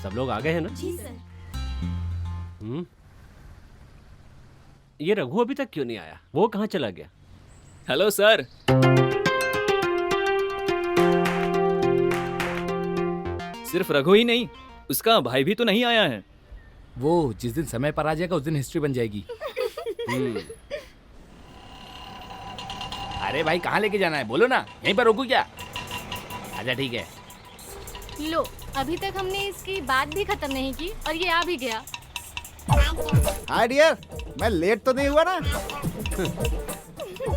सब लोग आ गए हैं ना? जी सर। ये रघु अभी तक क्यों नहीं आया? वो कहाँ चला गया? Hello sir. सिर्फ रघु ही नहीं, उसका भाई भी तो नहीं आया है। वो जिस दिन समय पर आ जाएगा उस दिन हिस्ट्री बन जाएगी। अरे भाई कहाँ लेके जाना है बोलो ना, यहीं पर रोकू क्या? अच्छा ठीक है। लो, अभी तक हमने इसकी बात भी खत्म नहीं की और ये आ भी गया। हाय डियर, मैं लेट तो नहीं हुआ ना?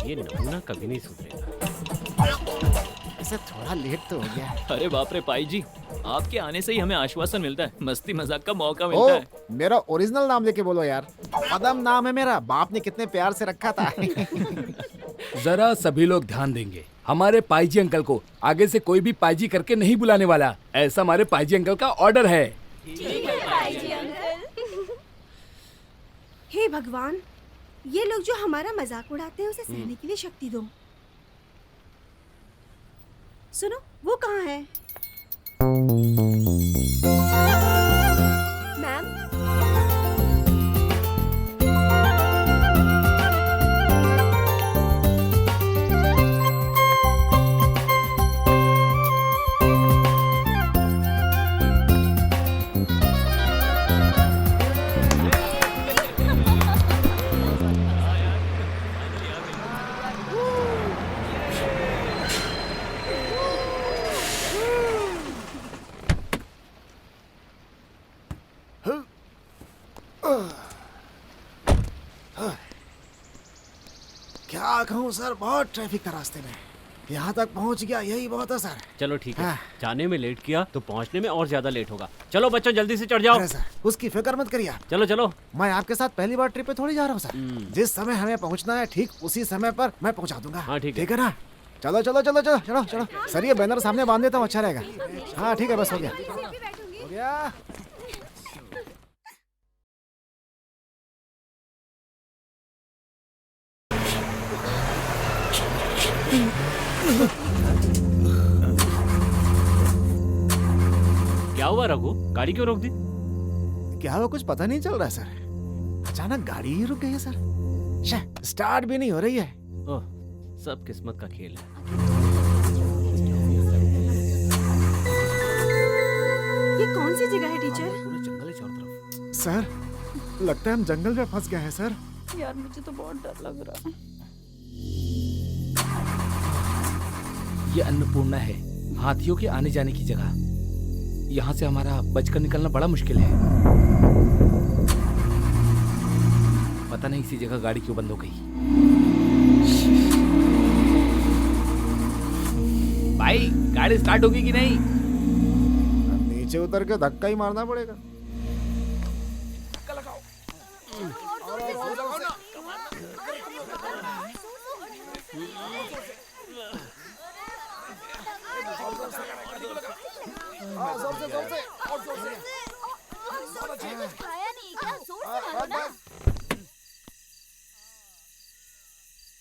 ये नमूना कभी नहीं सुधरेगा। ऐसे थोड़ा लेट तो हो गया। अरे बाप रे पाई जी, आपके आने से ही हमें आश्वासन मिलता है, मस्ती मजाक का मौका ओ, मिलता है। मेरा ओरिजिनल नाम लेके बोलो यार। पदम नाम है मेरा, बाप ने कितने प्यार से रखा था। जरा सभी लोग ध्यान देंगे, हमारे पाईजी अंकल को आगे से कोई भी पाईजी करके नहीं बुलाने वाला, ऐसा हमारे पाईजी अंकल का ऑर्डर है। हे भगवान, ये लोग जो हमारा मजाक उड़ाते हैं उसे सहने के लिए शक्ति दो। सुनो, वो कहाँ है? मैम, क्या कहूँ सर, बहुत ट्रैफिक था रास्ते में। यहाँ तक पहुँच गया, यही बहुत है सर। चलो ठीक है, हाँ। जाने में लेट किया तो पहुंचने में और ज्यादा लेट होगा। चलो बच्चों जल्दी से चढ़ जाओ। अरे सर, उसकी फिक्र मत करिए आप। चलो चलो। मैं आपके साथ पहली बार ट्रिप पे थोड़ी जा रहा हूँ सर। जिस समय हमें पहुँचना है ठीक उसी समय पर मैं पहुँचा दूंगा। हाँ, ठीक है। ठीक है ना? चलो चलो चलो चलो चलो चलो सर, ये बैनर सामने बांध देता हूँ, अच्छा रहेगा। हाँ ठीक है, बस हो गया हो गया। क्या हुआ रघु, गाड़ी क्यों रोक दी? क्या हुआ, कुछ पता नहीं चल रहा है सर। अचानक गाड़ी ही रुक गई है सर। स्टार्ट भी नहीं हो रही है। ओह, सब किस्मत का खेल है। ये कौन सी जगह है टीचर? पूरा जंगल है चारों तरफ। सर, लगता है हम जंगल में फंस गए हैं सर। यार मुझे तो बहुत डर लग रहा है। ये अन्नपूर्णा है, हाथियों के आने जाने की जगह। यहाँ से हमारा बचकर निकलना बड़ा मुश्किल है। पता नहीं इसी जगह गाड़ी क्यों बंद हो गई। भाई गाड़ी स्टार्ट होगी कि नहीं? नीचे उतर के धक्का ही मारना पड़ेगा।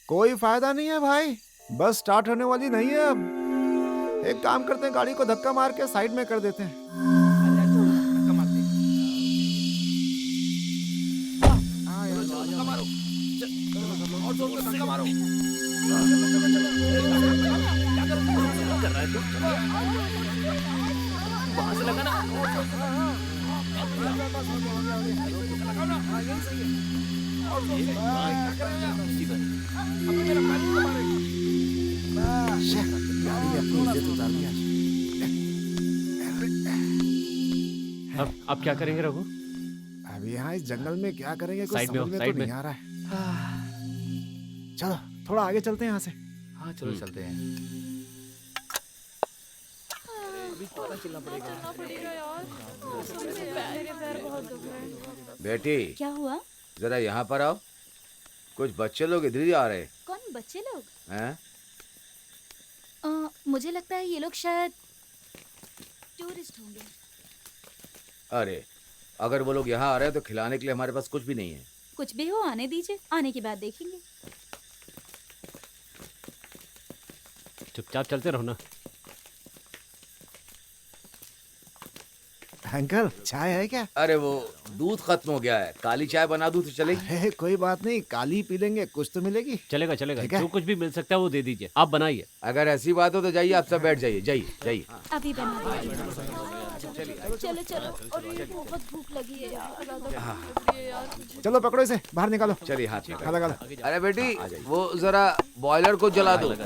कोई फायदा नहीं है भाई, बस स्टार्ट होने वाली नहीं है अब। एक काम करते हैं, गाड़ी को धक्का मार के साइड में कर देते हैं। वहां से लगा ना। गाड़ी अपनी इज्जत उतार दी आज। अब क्या करेंगे रघु? अब यहाँ इस जंगल में क्या करेंगे, कुछ साइड में हो, समझ में साइड तो में। नहीं आ रहा है। चलो थोड़ा आगे चलते हैं यहाँ से। हाँ चलो चलते हैं। बेटी, क्या हुआ? जरा यहाँ पर आओ। कुछ बच्चे लोग इधर ही आ रहे कौन बच्चे लोग? हैं? मुझे लगता है ये लोग शायद टूरिस्ट होंगे। अरे, अगर वो लोग यहाँ आ रहे हैं तो खिलाने के लिए हमारे पास कुछ भी नहीं है। कुछ भी हो, आने दीजिए, आने के बाद देखेंगे। चुपचाप चलते रहो ना। अंकल चाय है क्या? अरे वो दूध खत्म हो गया है, काली चाय बना दूं तो चलेगी? अरे कोई बात नहीं, काली पी लेंगे, कुछ तो मिलेगी। चलेगा चलेगा, ठीक है। जो कुछ भी मिल सकता है वो दे दीजिए, आप बनाइए। अगर ऐसी बात हो तो जाइए, आप सब बैठ जाइए, जाइए जाइए। अभी बना दीजिए। चलो चलो, और बहुत भूख लगी है यार। चलो पकड़ो इसे, बाहर निकालो। चलिए हाथ में। खाला खाला। अरे बेटी वो जरा बॉयलर को जला दो। ए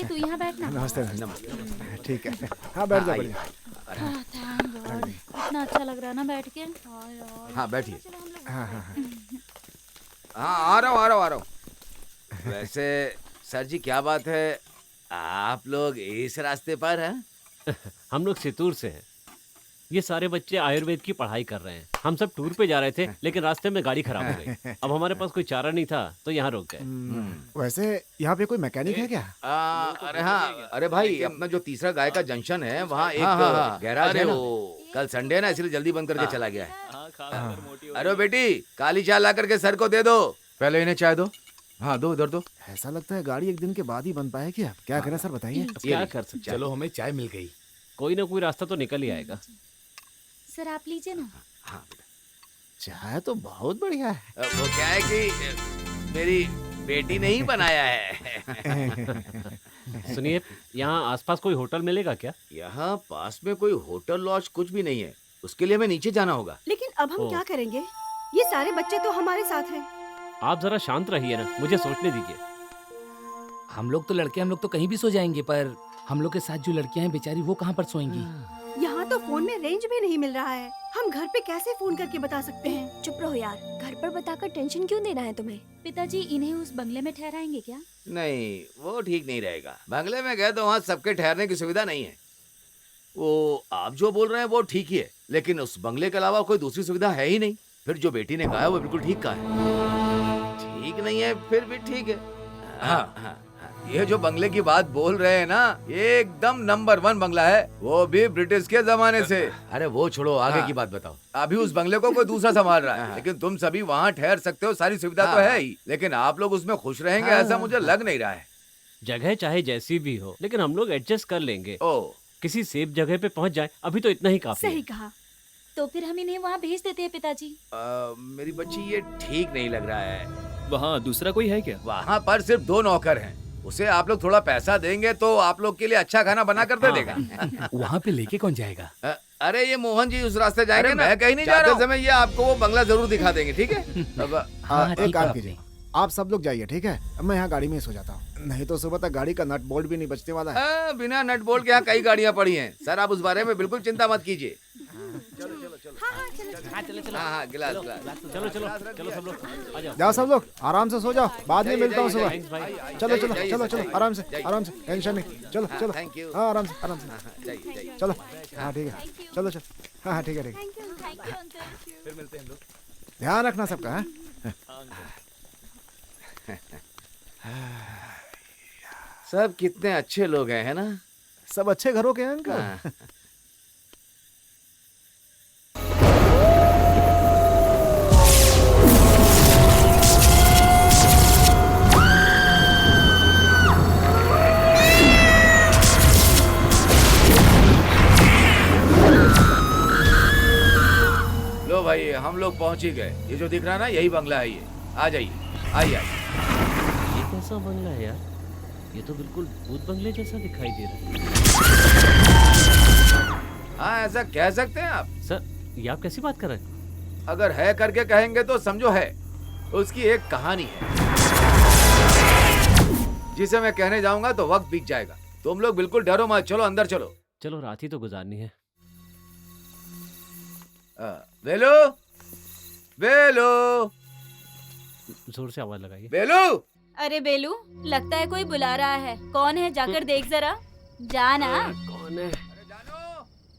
तू यहाँ बैठना। नमस्ते नमस्ते। ठीक है, हाँ बैठ जाओ बढ़िया। थैंक गॉड, इतना अच्छा लग रहा है ना बैठ के। हाँ बैठिए। हाँ हाँ हाँ। हाँ आ रहा हूँ। वैसे सर जी क्या बात है, आप लोग इस रास्ते पर हैं? हम लोग सितूर से हैं। ये सारे बच्चे आयुर्वेद की पढ़ाई कर रहे हैं। हम सब टूर पे जा रहे थे, लेकिन रास्ते में गाड़ी खराब हो गई। अब हमारे पास कोई चारा नहीं था तो यहाँ रुक गए। वैसे यहाँ पे कोई मैकेनिक है क्या? अरे हाँ, अरे भाई अपना जो तीसरा गाय का जंक्शन है वहाँ एक गैराज है ना, कल संडे है ना इसलिए जल्दी बंद करके चला गया है। अरे बेटी काली चाय ला करके सर को दे दो, पहले इन्हें चाय दो। हाँ दो, इधर दो। ऐसा लगता है गाड़ी एक दिन के बाद ही बन पाएगी। अब क्या करें सर बताइए। क्या कर सकते हैं? चलो हमें चाय मिल गई। कोई ना कोई रास्ता तो निकल ही आएगा। सर आप लीजिए ना। चाय तो बहुत बढ़िया है। वो क्या है कि मेरी बेटी ने ही बनाया है। सुनिए, यहाँ आसपास कोई होटल मिलेगा क्या? यहाँ पास में कोई होटल लॉज कुछ भी नहीं है, उसके लिए हमें नीचे जाना होगा। लेकिन अब हम ओ। क्या करेंगे? ये सारे बच्चे तो हमारे साथ हैं। आप जरा शांत रहिए ना, मुझे सोचने दीजिए। हम लोग तो लड़के, हम लोग तो कहीं भी सो जाएंगे, पर हम लोग के साथ जो लड़कियां हैं बेचारी वो कहाँ पर सोएंगी? यहाँ तो फोन में रेंज भी नहीं मिल रहा है। हम घर पे कैसे फोन करके बता सकते हैं? चुप रहो यार, घर पर बताकर टेंशन क्यों देना है तुम्हें? पिताजी इन्हें उस बंगले में ठहराएंगे क्या? नहीं वो ठीक नहीं रहेगा, बंगले में गए तो वहाँ सबके ठहरने की सुविधा नहीं है। वो आप जो बोल रहे हैं वो ठीक ही है, लेकिन उस बंगले के अलावा कोई दूसरी सुविधा है ही नहीं। फिर जो बेटी ने कहा है वो बिल्कुल ठीक कहा है। ठीक नहीं है फिर भी ठीक है। हाँ, ये जो बंगले की बात बोल रहे हैं ना, ये एकदम नंबर 1 बंगला है, वो भी ब्रिटिश के जमाने से। अरे वो छोड़ो, आगे की बात बताओ। अभी उस बंगले को कोई दूसरा संभाल रहा है, लेकिन तुम सभी वहाँ ठहर सकते हो, सारी सुविधा तो है ही, लेकिन आप लोग उसमें खुश रहेंगे ऐसा मुझे लग नहीं रहा है। जगह चाहे जैसी भी हो, लेकिन हम लोग एडजस्ट कर लेंगे। ओ किसी सेफ जगह पे पहुंच जाए, अभी तो इतना ही काफी सही है। कहा। तो फिर हम इन्हें वहाँ भेज देते हैं पिताजी। मेरी बच्ची ये ठीक नहीं लग रहा है। वहाँ दूसरा कोई है क्या? वहाँ पर सिर्फ 2 नौकर हैं, उसे आप लोग थोड़ा पैसा देंगे तो आप लोग के लिए अच्छा खाना बना कर दे देगा। वहाँ पे लेके कौन जाएगा? अरे ये मोहन जी उस रास्ते जाएंगे ना, मैं कहीं नहीं जा रहा हूँ। समय ये आपको वो बंगला जरूर दिखा देंगे, ठीक है? अब एक काम कीजिए, आप सब लोग जाइए, ठीक है? अब मैं यहाँ गाड़ी में ही सो जाता हूँ, नहीं तो सुबह तक गाड़ी का नट बोल्ट भी नहीं बचने वाला है। बिना नट बोल्ट के यहाँ कई गाड़ियाँ पड़ी हैं सर, आप उस बारे में बिल्कुल चिंता मत कीजिए। हाँ गिलास गिलास। चलो चलो चलो सब लोग आ जाओ। जाओ सब लोग आराम से सो जाओ, बाद में मिलता हूँ सुबह। थैंक्स भाई। चलो चलो चलो चलो, आराम से आराम से, टेंशन नहीं। चलो चलो, थैंक यू। हाँ आराम से चलो। हाँ ठीक है, चलो चलो। हाँ ठीक है ठीक है, थैंक यू अंकल। ध्यान रखना सबका। हाँ सब कितने अच्छे लोग हैं, है ना? सब अच्छे घरों के हैं अंकल। हाँ। लो भाई हम लोग पहुंच ही गए, ये जो दिख रहा है ना यही बंगला है। ये आ जाइए, आइए आइए। ये कैसा बंगला है यार? ये तो बिल्कुल भूत बंगले जैसा दिखाई दे रहा है। हाँ ऐसा कह सकते हैं आप। सर, ये आप कैसी बात कर रहे हैं? अगर है करके कहेंगे तो समझो है। उसकी एक कहानी है जिसे मैं कहने जाऊंगा तो वक्त बीत जाएगा। तुम लोग बिल्कुल डरो मत, चलो अंदर चलो। चलो रात ही तो गुजारनी है। बेलू, बेलू, जोर से आवाज लगाइए। बेलू। अरे बेलू, लगता है कोई बुला रहा है। कौन है जाकर देख जरा। जाना। कौन है?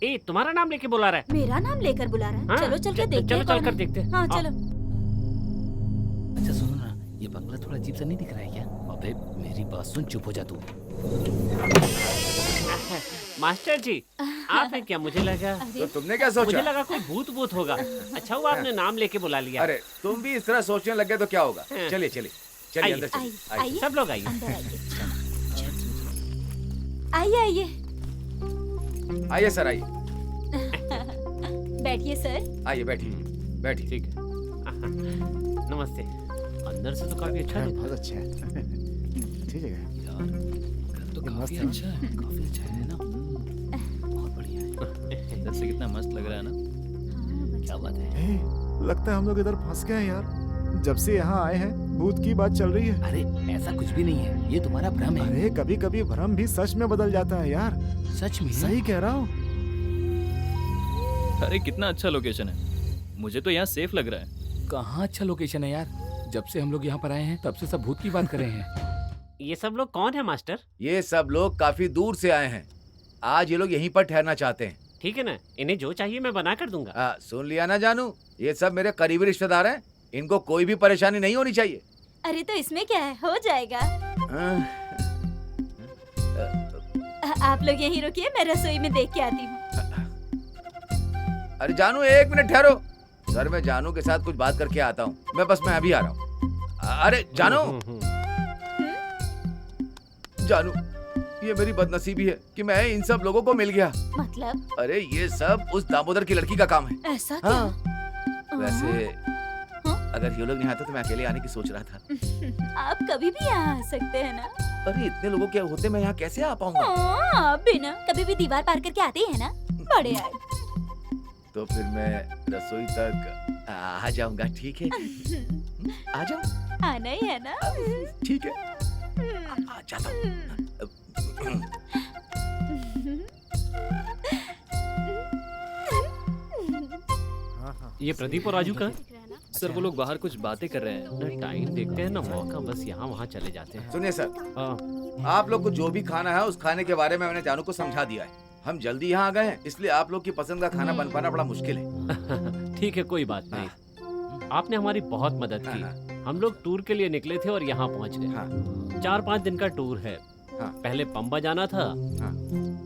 ए, तुम्हारा नाम लेके बुला रहा है। मेरा नाम लेकर बुला रहा है? हाँ? चलो चल के देखते चलो हैं चल कौन कर है। देखते हैं। हाँ आओ। चलो। अच्छा सुनो ना, ये बंगला थोड़ा अजीब सा नहीं दिख रहा है क्या? अबे मेरी बात सुन, चुप हो जा तू। मास्टर जी, आप हैं क्या? मुझे लगा तो तुमने क्या मुझे सोचा? लगा कोई भूत होगा। अच्छा हुआ आपने नाम लेके बुला लिया। अरे तुम भी इस तरह सोचने लगे तो क्या होगा? हाँ। चलिए चलिए चलिए, आइए, अंदर चलिए। आइए, आइए। सब लोग आइए। अंदर आइए। आइए आइए। आइए सर आइए। बैठिए सर। आइए बैठिए बैठिए। ठीक है। नमस्ते। अंदर से तो काफी अच्छा बहुत अच्छा है। ठीक है तो ये काफी मस्त है। अच्छा है, काफी अच्छा है ना। बहुत बढ़िया है। इधर से कितना मस्त लग रहा है ना। क्या बात है। लगता है हम लोग इधर फंस गए हैं यार। जब से यहाँ आए हैं भूत की बात चल रही है। अरे ऐसा कुछ भी नहीं है, ये तुम्हारा भ्रम है। अरे कभी कभी भ्रम भी सच में बदल जाता है यार। सच में सही कह रहा हूँ। अरे कितना अच्छा लोकेशन है, मुझे तो यहाँ सेफ लग रहा है। कहाँ अच्छा लोकेशन है यार। जब से हम लोग यहाँ पर आए हैं तब से सब भूत की बात कर रहे हैं। ये सब लोग कौन है मास्टर? ये सब लोग काफी दूर से आए हैं। आज ये लोग यहीं पर ठहरना चाहते हैं। ठीक है ना, इन्हें जो चाहिए मैं बना कर दूंगा। सुन लिया ना जानू, ये सब मेरे करीबी रिश्तेदार हैं। इनको कोई भी परेशानी नहीं होनी चाहिए। अरे तो इसमें क्या है, हो जाएगा। आप लोग यहीं रुकिए, मैं रसोई में देख के आती हूँ। अरे जानू एक मिनट ठहरो। सर मैं जानू के साथ कुछ बात करके आता हूँ। मैं अभी आ रहा हूँ। अरे जानू, जानू ये मेरी बदनसीबी है कि मैं इन सब लोगों को मिल गया। मतलब? अरे ये सब उस दामोदर की लड़की का काम है। ऐसा क्या? हाँ। वैसे अगर ये लोग नहीं आते तो मैं अकेले आने की सोच रहा था। आप कभी भी यहाँ आ सकते हैं ना। अरे इतने लोगों के होते मैं यहाँ कैसे आ पाऊंगा? आप भी ना कभी भी दीवार पार करके आते ही है ना। बड़े आए। तो फिर मैं रसोई तक आ जाऊंगा, ठीक है? आ जाऊं? आना ही है ना। ठीक है, आ जाता हूं। ये प्रदीप और राजू का? सर वो लोग बाहर कुछ बातें कर रहे हैं। टाइम देखते हैं ना, मौका बस यहाँ वहाँ चले जाते हैं। सुनिए सर, हाँ। आप लोग को जो भी खाना है उस खाने के बारे में मैंने जानू को समझा दिया है। हम जल्दी यहाँ आ गए हैं, इसलिए आप लोग की पसंद का खाना बन पाना बड़ा मुश्किल है। ठीक है, कोई बात नहीं। आपने हमारी बहुत मदद की। हम लोग टूर के लिए निकले थे और यहाँ पहुँच गए। 4-5 दिन का टूर है। पहले पंबा जाना था,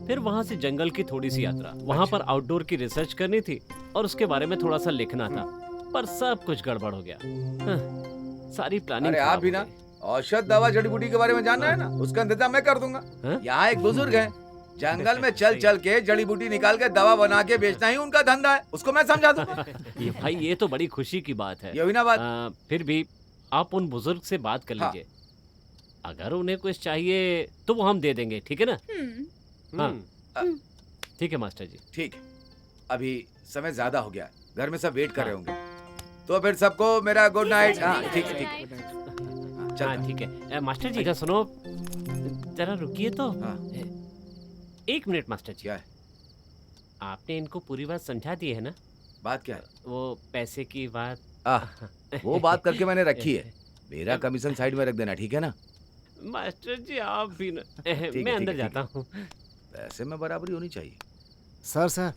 फिर वहाँ से जंगल की थोड़ी सी यात्रा, वहाँ पर आउटडोर की रिसर्च करनी थी और उसके बारे में थोड़ा सा लिखना था, पर सब कुछ गड़बड़ हो गया। सारी प्लानिंग। अरे आप भी ना औषध दवा जड़ी बूटी के बारे में जानना है ना, उसका इंतजाम मैं कर दूंगा। यहाँ एक बुजुर्ग है, जंगल में चल चल के जड़ी बूटी निकाल के दवा बना के बेचना ही उनका धंधा है। उसको मैं समझा दूंगा। ये भाई ये तो बड़ी खुशी की बात है। ये हुई ना बात। फिर भी आप उन बुजुर्ग से बात कर लीजिए। अगर उन्हें कुछ चाहिए तो वो हम दे देंगे, ठीक है ना? हाँ ठीक है मास्टर जी। ठीक है, अभी समय ज्यादा हो गया, घर में सब वेट कर रहे होंगे, तो फिर सबको मेरा गुड नाइट। हाँ ठीक है, ठीक है। हाँ ठीक है। मास्टर जी का सुनो, जरा रुकिए तो। 1 मिनट मास्टर जी। क्या है? आपने इनको पूरी बात समझा दी है ना? बात क्या है? वो पैसे की बात। वो बात करके मैंने रखी है। मेरा कमीशन साइड में रख देना, ठीक है ना? मास्टर जी आप भी ना। ठीक मैं है, अंदर ठीक है, जाता हूँ। पैसे में बराबरी होनी चाहिए। सर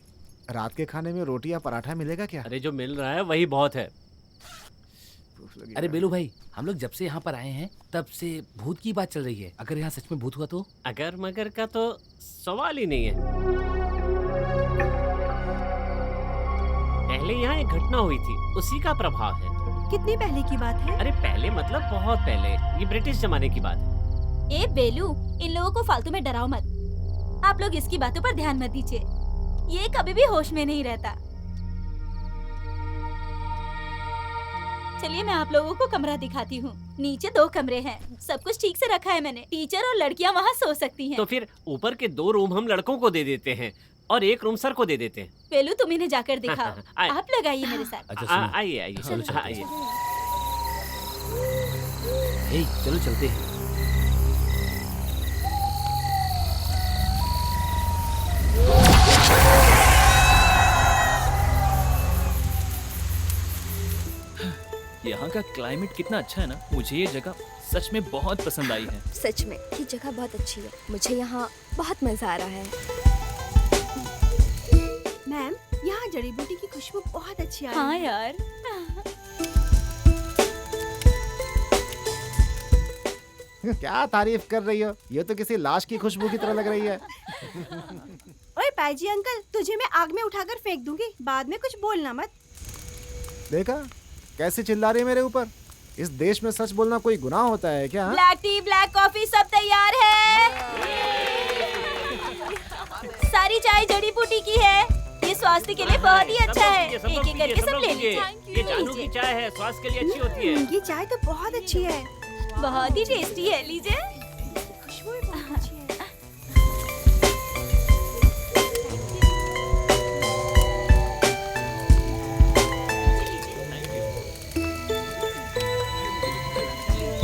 रात के खाने में रोटी या पराठा मिलेगा क्या? अरे जो मिल रहा है वही बहुत है। अरे बेलू भाई, हम लोग जब से यहाँ पर आए हैं तब से भूत की बात चल रही है। अगर यहाँ सच में भूत हुआ तो? अगर मगर का तो सवाल ही नहीं है। पहले यहाँ एक घटना हुई थी, उसी का प्रभाव है। कितनी पहले की बात है? अरे पहले मतलब बहुत पहले, ये ब्रिटिश जमाने की बात है। ए बेलू, इन लोगों को फालतू में डराओ मत। आप लोग इसकी बातों पर ध्यान मत दीजिए, ये कभी भी होश में नहीं रहता। चलिए मैं आप लोगों को कमरा दिखाती हूँ। नीचे 2 कमरे हैं, सब कुछ ठीक से रखा है मैंने। टीचर और लड़कियाँ वहाँ सो सकती हैं। तो फिर ऊपर के 2 रूम हम लड़कों को दे देते हैं और 1 रूम सर को दे देते हैं। बेलू तुम इन्हें जाकर दिखाओ। आप लोग आइए मेरे साथ। अच्छा आइए आइए आइए। चलो चलते हैं। यहाँ का क्लाइमेट कितना अच्छा है ना। मुझे ये जगह सच में बहुत पसंद आई है। सच में ये जगह बहुत अच्छी है, मुझे यहाँ बहुत मजा आ रहा है। मैम, यहाँ जड़ी बूटी की खुशबू बहुत अच्छी आ रही हाँ है। यार। क्या तारीफ कर रही हो? ये तो किसी लाश की खुशबू की तरह लग रही है। ओए पाजी अंकल, तुझे मैं आग में उठाकर फेंक दूंगी, बाद में कुछ बोलना मत। देखा कैसे चिल्ला रही है मेरे ऊपर? इस देश में सच बोलना कोई गुनाह होता है क्या? ब्लैक टी, ब्लैक कॉफी सब तैयार है। सारी चाय जड़ी बूटी की है। ये स्वास्थ्य के लिए बहुत ही अच्छा है। ये सब लोग एक एक करके पीजिए, सब ले पीजिए। लीजिए। ये जानू की चाय है, स्वास्थ्य के लिए अच्छी होती है। इनकी चाय तो बहुत अच्छी है। बहुत ही टेस्टी है, लीजिए। खुशबू भी बहुत अच्छी है।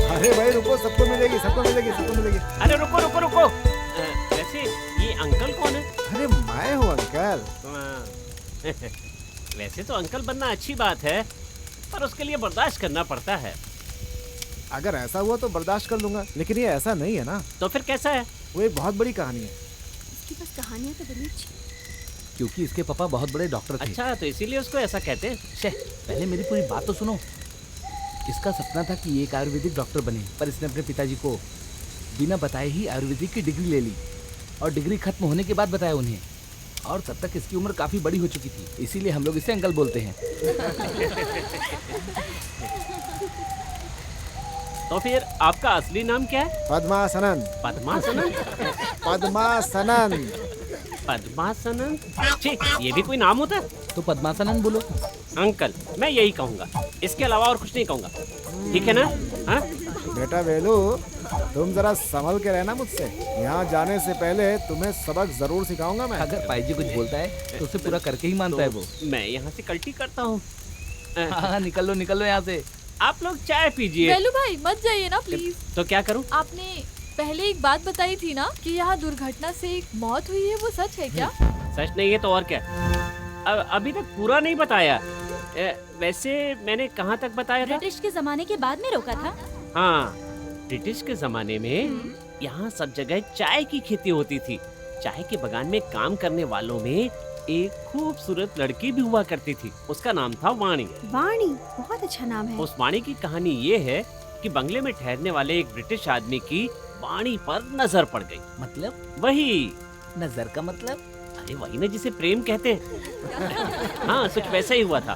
अरे भाई रुको, सबको मिलेगी, सबको मिलेगी, सबको मिलेगी। अरे रुको रुको रुको, वैसे ये अंकल कौन है? अरे मैं हूँ अंकल। वैसे तो अंकल बनना अच्छी बात है, पर उसके लिए बर्दाश्त करना पड़ता है। अगर ऐसा हुआ तो बर्दाश्त कर लूंगा, लेकिन ये ऐसा नहीं है ना। तो फिर कैसा है? वो एक बहुत बड़ी कहानी है। इसकी बस कहानियाँ तो बड़ी अच्छी। क्योंकि इसके पापा बहुत बड़े डॉक्टर थे। अच्छा, तो इसीलिए उसको ऐसा कहते हैं। शे, पहले मेरी पूरी बात तो सुनो। इसका सपना था कि ये एक आयुर्वेदिक डॉक्टर बने, पर इसने अपने पिताजी को बिना बताए ही आयुर्वेदिक की डिग्री ले ली और डिग्री खत्म होने के बाद बताया उन्हें। और तब तक इसकी उम्र काफी बड़ी हो चुकी थी, इसीलिए हम लोग इसे अंकल बोलते हैं। तो फिर आपका असली नाम क्या है? पद्मासनन। पद्मासनन? पद्मासनन। पद्मासनन? छी, ये भी कोई नाम होता है? तो पद्मासनन बोलो। अंकल, मैं यही कहूँगा, इसके अलावा और कुछ नहीं कहूँगा, ठीक है ना? हाँ? बेटा वेलू, तुम जरा संभल के रहना मुझसे। यहाँ जाने से पहले तुम्हें सबक जरूर सिखाऊंगा मैं। अगर पाईजी कुछ बोलता है तो उसे पूरा करके ही मानता है वो। मैं यहाँ से कल्टी करता हूँ। हाँ, निकल लो यहाँ से। आप लोग चाय पीजिए। वेलू भाई मत जाइए ना प्लीज। तो क्या करूँ? आपने पहले एक बात बताई थी ना कि यहाँ दुर्घटना से एक मौत हुई है, वो सच है क्या? सच नहीं है तो और क्या? अभी तक पूरा नहीं बताया। वैसे मैंने कहाँ तक बताया था? ब्रिटिश के जमाने के बाद में रोका था। हाँ, ब्रिटिश के जमाने में यहाँ सब जगह चाय की खेती होती थी। चाय के बगान में काम करने वालों में एक खूबसूरत लड़की भी हुआ करती थी। उसका नाम था वाणी। वाणी बहुत अच्छा नाम है। उस वाणी की कहानी ये है कि बंगले में ठहरने वाले एक ब्रिटिश आदमी की वाणी पर नजर पड़ गई। मतलब? वही नजर का मतलब? अरे वही ना जिसे प्रेम कहते हैं। हाँ, कुछ वैसा ही हुआ था।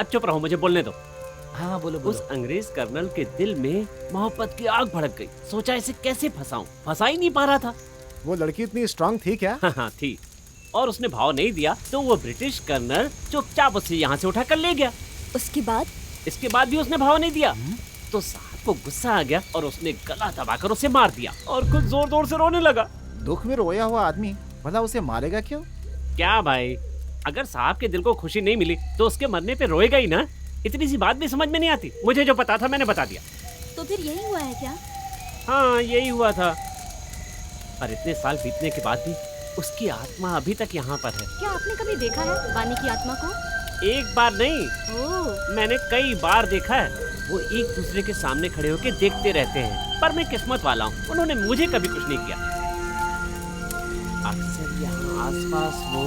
अब चुप रहो, मुझे बोलने दो। हाँ बोलो उस अंग्रेज कर्नल के दिल में मोहब्बत की आग भड़क गई। सोचा इसे कैसे फंसाऊं, फंसा ही नहीं पा रहा था। वो लड़की इतनी स्ट्रांग थी क्या? हाँ थी। और उसने भाव नहीं दिया तो वो ब्रिटिश कर्नल चुपचाप उसे यहाँ से उठा कर ले गया। उसके बाद? इसके बाद भी उसने भाव नहीं दिया तो साहब को गुस्सा आ गया और उसने गला दबाकर उसे मार दिया और खुद जोर जोर से रोने लगा। दुख में रोया हुआ आदमी भला उसे मारेगा क्यों? क्या भाई, अगर साहब के दिल को खुशी नहीं मिली तो उसके मरने पे रोएगा ही ना। इतनी सी बात भी समझ में नहीं आती। मुझे जो पता था मैंने बता दिया। तो फिर यही हुआ है क्या? हाँ, यही हुआ था। पर इतने साल बीतने के बाद भी उसकी आत्मा अभी तक यहाँ पर है। क्या आपने कभी देखा है वाणी की आत्मा को? एक बार नहीं, ओह, मैंने कई बार देखा है। वो एक दूसरे के सामने खड़े होकर देखते रहते हैं। पर मैं किस्मत वाला हूँ, उन्होंने मुझे कभी कुछ नहीं किया। अक्सर यहाँ आसपास वो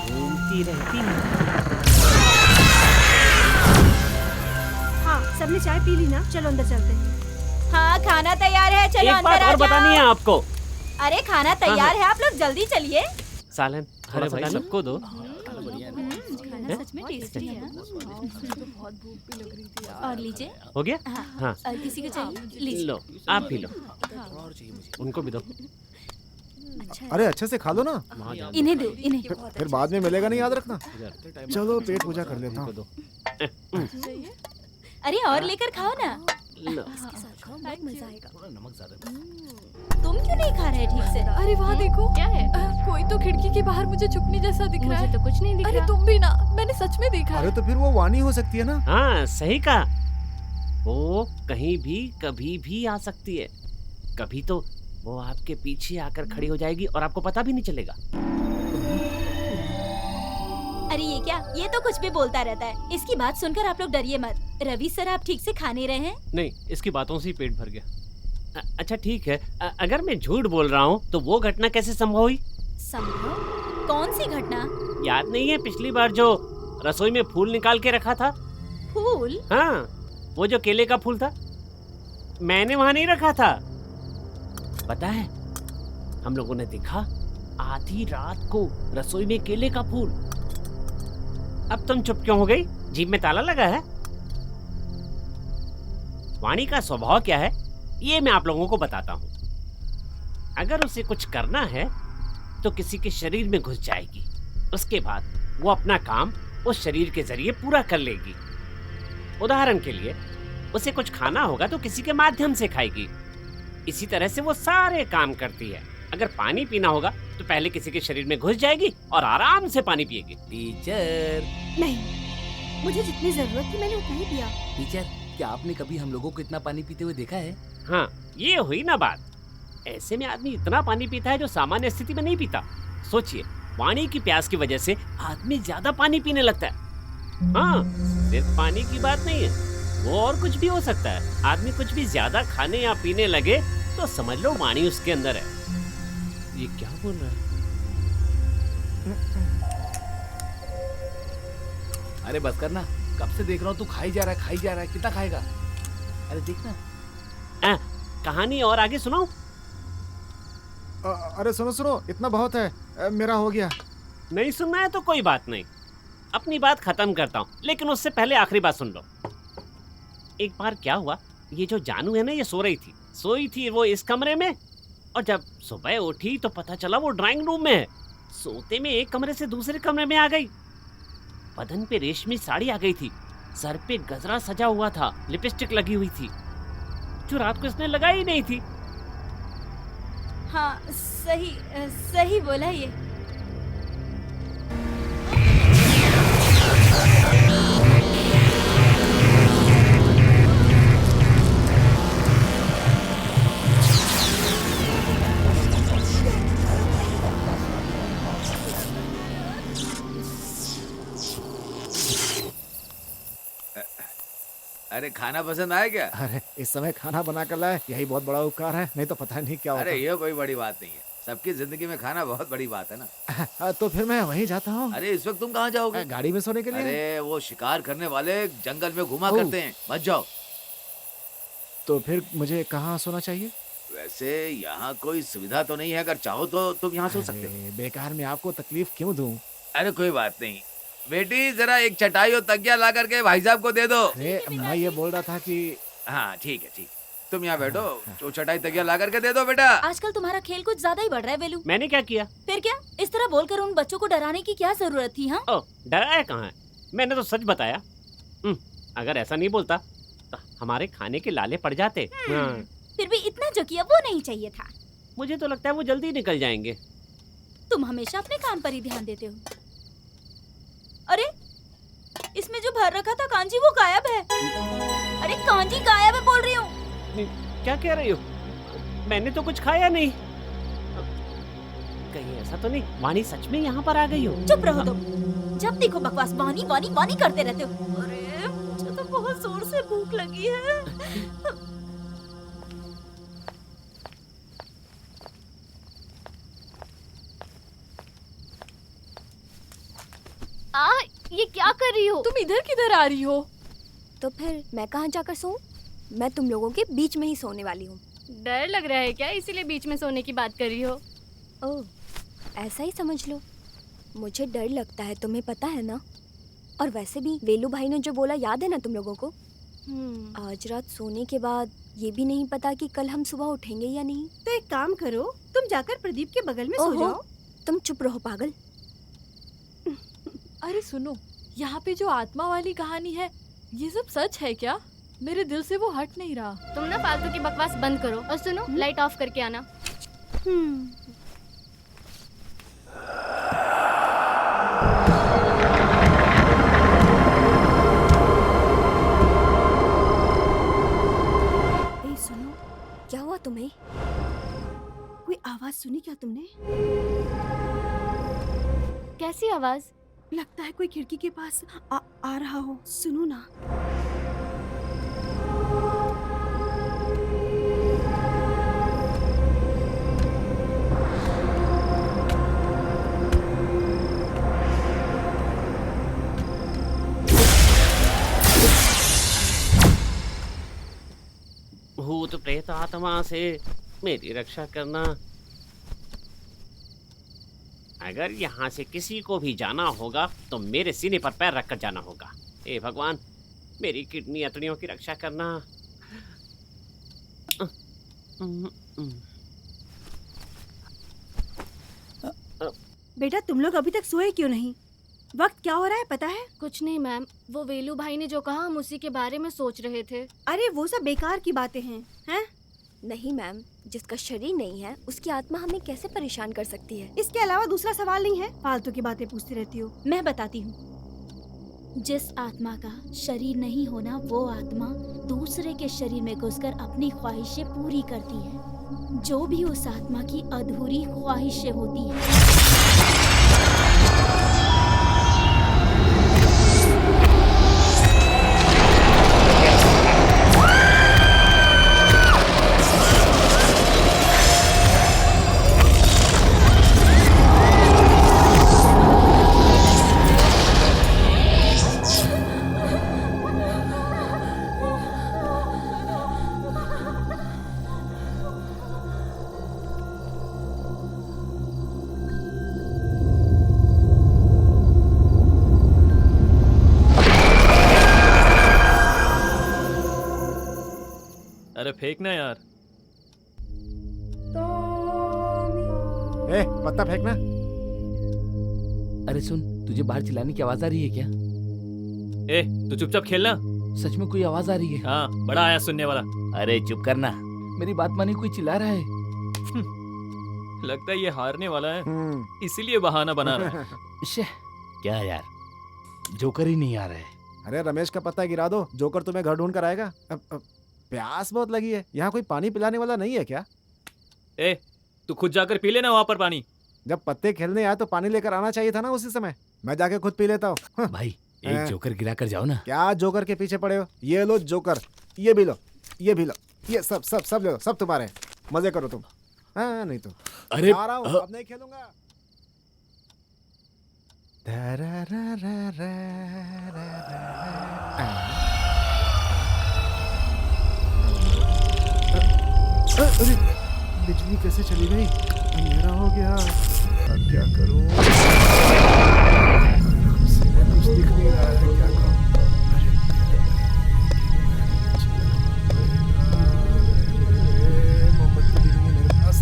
घूमती रहती है। हाँ, सबने चाय पी ली ना? चलो अंदर चलते हैं। हाँ, खाना तैयार है, चलो एक अंदर बात आ और बतानी है जाओ। आपको। अरे खाना तैयार है, आप लोग जल्दी चलिए। सालन, थोड़ा सा सबको दो। खाना सच में टेस्टी है ना? और लीजिए। हो गया? हाँ, और किसी को चाहिए? लीजिए। लो, आप भी लो। उनको भी दो। अरे अच्छे से खा लो ना, इन्हें दो, इन्हें। फिर बाद में मिलेगा नहीं, याद रखना। चलो पेट पूजा कर लेता हूँ। अरे और लेकर खाओ ना। लो। बहुत मजा आएगा। तुम क्यों नहीं खा रहे ठीक से? अरे वहाँ देखो, क्या है? कोई तो खिड़की के बाहर मुझे छुपने जैसा दिख रहा है। मुझे तो कुछ नहीं दिख अरे रहा। तुम भी ना, मैंने सच में देखा अरे है। तो फिर वो वाणी हो सकती है ना? हाँ, सही कहा। वो कहीं भी कभी भी आ सकती है। कभी तो वो आपके पीछे आकर खड़ी हो जाएगी और आपको पता भी नहीं चलेगा। अरे ये क्या? ये तो कुछ भी बोलता रहता है। इसकी बात सुनकर आप लोग डरिए मत। रवि सर, आप ठीक से खा नहीं रहे हैं? नहीं, इसकी बातों से ही पेट भर गया। अच्छा ठीक है, अगर मैं झूठ बोल रहा हूँ तो वो घटना कैसे संभव हुई? संभव? कौन सी घटना? याद नहीं है पिछली बार जो रसोई में फूल निकाल के रखा था? फूल? हाँ, वो जो केले का फूल था, मैंने वहाँ नहीं रखा था। पता है, हम लोगों ने देखा आधी रात को रसोई में केले का फूल। अब तुम चुप क्यों हो गई? जीभ में ताला लगा है? वाणी का स्वभाव क्या है ये मैं आप लोगों को बताता हूँ। अगर उसे कुछ करना है तो किसी के शरीर में घुस जाएगी। उसके बाद वो अपना काम उस शरीर के जरिए पूरा कर लेगी। उदाहरण के लिए उसे कुछ खाना होगा तो किसी के माध्यम से खाएगी। इसी तरह से वो सारे काम करती है। अगर पानी पीना होगा तो पहले किसी के शरीर में घुस जाएगी और आराम से पानी पिएगी। टीचर, नहीं, मुझे जितनी जरूरत थी मैंने उतना ही पिया। टीचर, क्या आपने कभी हम लोगों को इतना पानी पीते हुए देखा है? हाँ, ये हुई ना बात। ऐसे में आदमी इतना पानी पीता है जो सामान्य स्थिति में नहीं पीता। सोचिए, वाणी की प्यास की वजह से आदमी ज्यादा पानी पीने लगता है। हाँ, सिर्फ पानी की बात नहीं है, वो और कुछ भी हो सकता है। आदमी कुछ भी ज्यादा खाने या पीने लगे तो समझ लो वाणी उसके अंदर है। ये क्या बोल रहा है? अरे बस करना, कब से देख रहा हूँ तू खाई जा रहा है, कितना खाएगा? अरे देखना। कहानी और आगे सुनाऊं? अरे सुनो, इतना बहुत है, मेरा हो गया। नहीं सुनना है तो कोई बात नहीं, अपनी बात खत्म करता हूँ, लेकिन उससे पहले आखिरी बात सुन लो। एक बार क्या हुआ, ये जो जानू है ना, ये सोई थी वो इस कमरे में, और जब सुबह उठी तो पता चला वो ड्राइंग रूम में है। सोते में एक कमरे से दूसरे कमरे में आ गई। बदन पे रेशमी साड़ी आ गई थी, सर पे गजरा सजा हुआ था, लिपस्टिक लगी हुई थी, जो रात को इसने लगाई नहीं थी। हाँ, सही बोला ये। अरे खाना पसंद आया क्या? अरे इस समय खाना बना कर लाए, यही बहुत बड़ा उपकार है, नहीं तो पता नहीं क्या होता। अरे ये कोई बड़ी बात नहीं है, सबकी जिंदगी में खाना बहुत बड़ी बात है ना। तो फिर मैं वहीं जाता हूँ। अरे इस वक्त तुम कहाँ जाओगे? गाड़ी में सोने के लिए। अरे वो शिकार करने वाले जंगल में घुमा करते हैं, मत जाओ। तो फिर मुझे कहाँ सोना चाहिए? वैसे यहाँ कोई सुविधा तो नहीं है, अगर चाहो तो तुम यहाँ सो सकते हो। बेकार में आपको तकलीफ क्यों दूं? अरे कोई बात नहीं बेटी, जरा एक चटाई और तकिया ला करके भाई साहब को दे दो। अरे मैं ये बोल रहा था कि हाँ ठीक है, तुम यहाँ बैठो, जो चटाई तकिया ला करके दे दो बेटा। आजकल तुम्हारा खेल कुछ ज्यादा ही बढ़ रहा है वेलू। मैंने क्या किया? फिर क्या, इस तरह बोलकर उन बच्चों को डराने की क्या जरूरत थी? हाँ, ओ, डराया कहाँ है, मैंने तो सच बताया। अगर ऐसा नहीं बोलता तो हमारे खाने के लाले पड़ जाते। हाँ। फिर भी इतना जो किया वो नहीं चाहिए था। मुझे तो लगता है वो जल्दी निकल जाएंगे। तुम हमेशा अपने काम पर ही ध्यान देते हो। अरे इसमें जो भर रखा था कांजी वो गायब है। अरे कांजी गायब है बोल रही हूँ। क्या कह रही हो? मैंने तो कुछ खाया नहीं। कहीं ऐसा तो नहीं वाणी सच में यहाँ पर आ गई हो? चुप रहो तुम, जब देखो बकवास वाणी वाणी वाणी करते रहते हो। अरे मुझे तो बहुत जोर से भूख लगी है। ये क्या कर रही हो? तुम इधर किधर आ रही हो? तो फिर मैं कहाँ जाकर सोऊं? मैं तुम लोगों के बीच में ही सोने वाली हूँ। डर लग रहा है क्या, इसीलिए बीच में सोने की बात कर रही हो? ओह, ऐसा ही समझ लो। मुझे डर लगता है, तुम्हें पता है ना। और वैसे भी वेलू भाई ने जो बोला याद है ना तुम लोगों को? आज रात सोने के बाद ये भी नहीं पता कि कल हम सुबह उठेंगे या नहीं। तो एक काम करो, तुम जाकर प्रदीप के बगल में सो जाओ। तुम चुप रहो पागल। अरे सुनो, यहाँ पे जो आत्मा वाली कहानी है, ये सब सच है क्या? मेरे दिल से वो हट नहीं रहा। तुम ना फालतू की बकवास बंद करो और सुनो, लाइट ऑफ करके आना। सुनो, क्या हुआ तुम्हें? कोई आवाज सुनी क्या तुमने? कैसी आवाज? लगता है कोई खिड़की के पास आ रहा हो। सुनो ना। भूत प्रेत आत्मा से मेरी रक्षा करना। अगर यहाँ से किसी को भी जाना होगा तो मेरे सीने पर पैर रखकर जाना होगा। हे भगवान, मेरी किडनी अतड़ियों की रक्षा करना। बेटा तुम लोग अभी तक सोए क्यों नहीं? वक्त क्या हो रहा है पता है? कुछ नहीं मैम, वो वेलू भाई ने जो कहा हम उसी के बारे में सोच रहे थे। अरे वो सब बेकार की बातें हैं? नहीं मैम, जिसका शरीर नहीं है उसकी आत्मा हमें कैसे परेशान कर सकती है? इसके अलावा दूसरा सवाल नहीं है, फालतू की बातें पूछती रहती हो। मैं बताती हूँ। जिस आत्मा का शरीर नहीं होना, वो आत्मा दूसरे के शरीर में घुसकर अपनी ख्वाहिशें पूरी करती है, जो भी उस आत्मा की अधूरी ख्वाहिशें होती हैं। अरे फेंकना यार। ए, पत्ता फेंकना। अरे सुन, तुझे बाहर चिल्लाने की आवाज आ रही है क्या? ए, तू चुपचाप खेलना। सच में कोई आवाज आ रही है? हाँ, बड़ा आया सुनने वाला। अरे चुप करना, मेरी बात मानी, कोई चिल्ला रहा है। लगता है ये हारने वाला है, इसीलिए बहाना बना रहा है। क्या यार, जोकर ही नहीं आ रहा है। अरे रमेश का पत्ता गिरा दो, जोकर तुम्हें घर ढूंढ कर आएगा। प्यास बहुत लगी है, यहाँ कोई पानी पिलाने वाला नहीं है क्या? ए, तू खुद जाकर पी लेना वहाँ पर पानी। जब पत्ते खेलने आए तो पानी लेकर आना चाहिए था ना उसी समय। मैं जाके खुद पी लेता हूँ। भाई एक जोकर गिरा कर जाओ ना। क्या जोकर के पीछे पड़े हो? ये लो जोकर, ये भी लो, ये भी लो, ये सब सब सब ले लो, सब तुम्हारे हैं। मजे करो तुम। हाँ नहीं तो अरे आ रहा हूँ, अब नहीं खेलूंगा। अरे बिजली कैसे चली गई? अंधेरा हो गया, अब क्या करूं? कुछ दिख नहीं रहा है, क्या करूं? अरे मोमबत्ती भी नहीं है मेरे पास।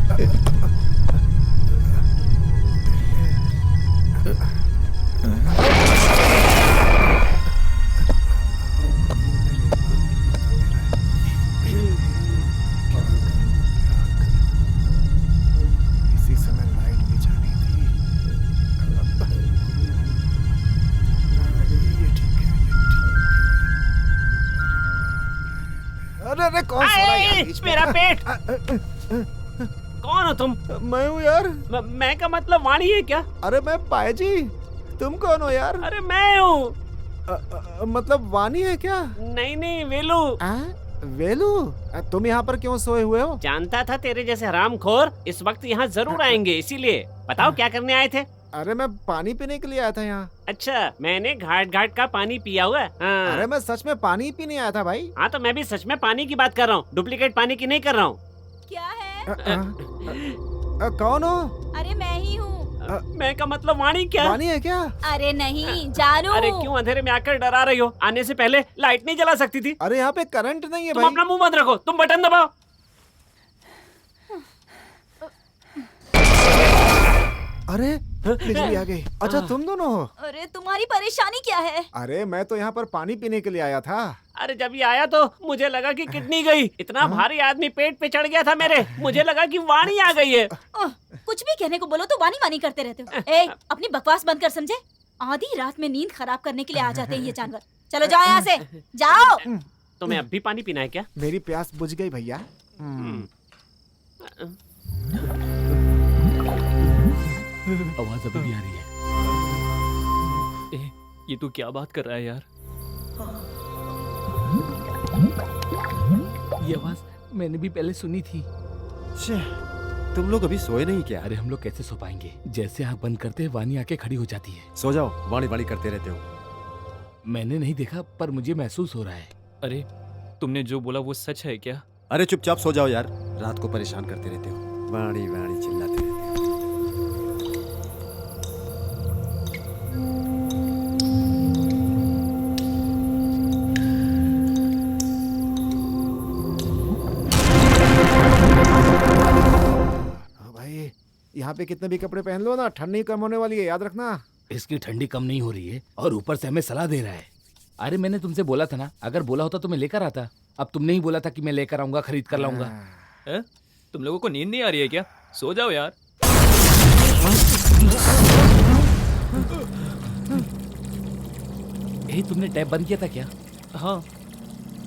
अरे कौन सो रहा है यार बीच में? मेरा पेट। कौन हो तुम? मैं हूँ यार। मैं का मतलब वाणी है क्या? अरे मैं पायजी, तुम कौन हो यार? अरे मैं हूँ। मतलब वाणी है क्या? नहीं नहीं, वेलू। वेलू, तुम यहाँ पर क्यों सोए हुए हो? जानता था तेरे जैसे हरामखोर इस वक्त यहाँ जरूर आएंगे, इसीलिए। बताओ क्या करने आए थे? अरे मैं पानी पीने के लिए आया था यहाँ। अच्छा, मैंने घाट घाट का पानी पिया हुआ है। हाँ। अरे मैं सच में पानी पीने आया था भाई। हाँ तो मैं भी सच में पानी की बात कर रहा हूँ, डुप्लीकेट पानी की नहीं कर रहा हूँ। क्या है? कौन हो? अरे मैं ही हूँ। मैं का मतलब वाणी क्या? वाणी है क्या? अरे नहीं जानू। अरे क्यों अंधेरे में आकर डरा रही हो? आने से पहले लाइट नहीं जला सकती थी? अरे यहाँ पे करंट नहीं है तुम भाई। अपना मुंह बंद रखो, तुम बटन दबाओ। अरे बिजली आ गई। अच्छा तुम दोनों हो? अरे तुम्हारी परेशानी क्या है? अरे मैं तो यहाँ पर पानी पीने के लिए आया था। अरे जब ये आया तो मुझे लगा कि किडनी गई। इतना भारी आदमी पेट पे चढ़ गया था मेरे, मुझे लगा कि वाणी आ गई है। कुछ भी कहने को बोलो तो वाणी वाणी करते रहते हो। ए, अपनी बकवास बंद कर, समझे? आधी रात में नींद खराब करने के लिए आ जाते हैं ये जानवर। चलो जाओ यहाँ से, जाओ। तुम्हें अब भी पानी पीना है क्या? मेरी प्यास बुझ गई भैया। आवाज अभी भी आ रही है। ए, ये तू क्या बात कर रहा है यार? ये आवाज मैंने भी पहले सुनी थी। तुम लोग अभी सोए नहीं क्या? अरे हम लोग कैसे सो पाएंगे? जैसे आँख बंद करते हैं वाणी आके खड़ी हो जाती है। सो जाओ, वाणी वाणी करते रहते हो। मैंने नहीं देखा पर मुझे महसूस हो रहा है। अरे तुमने जो बोला वो सच है क्या? अरे चुपचाप सो जाओ यार, रात को परेशान करते रहते हो, वाणी वाणी चिल्लाते रहते हो। यहाँ पे कितने भी कपड़े पहन लो ना, ठंड नहीं कम होने वाली है, याद रखना। इसकी ठंडी कम नहीं हो रही है और ऊपर से हमें सलाह दे रहा है। अरे मैंने तुमसे बोला था ना, अगर बोला होता तो मैं लेकर आता। अब तुमने ही बोला था कि मैं लेकर आऊंगा, खरीद कर लाऊंगा। तुम लोगों को नींद नहीं आ रही है क्या? सो जाओ यार। तुमने टैप बंद किया था क्या? हाँ,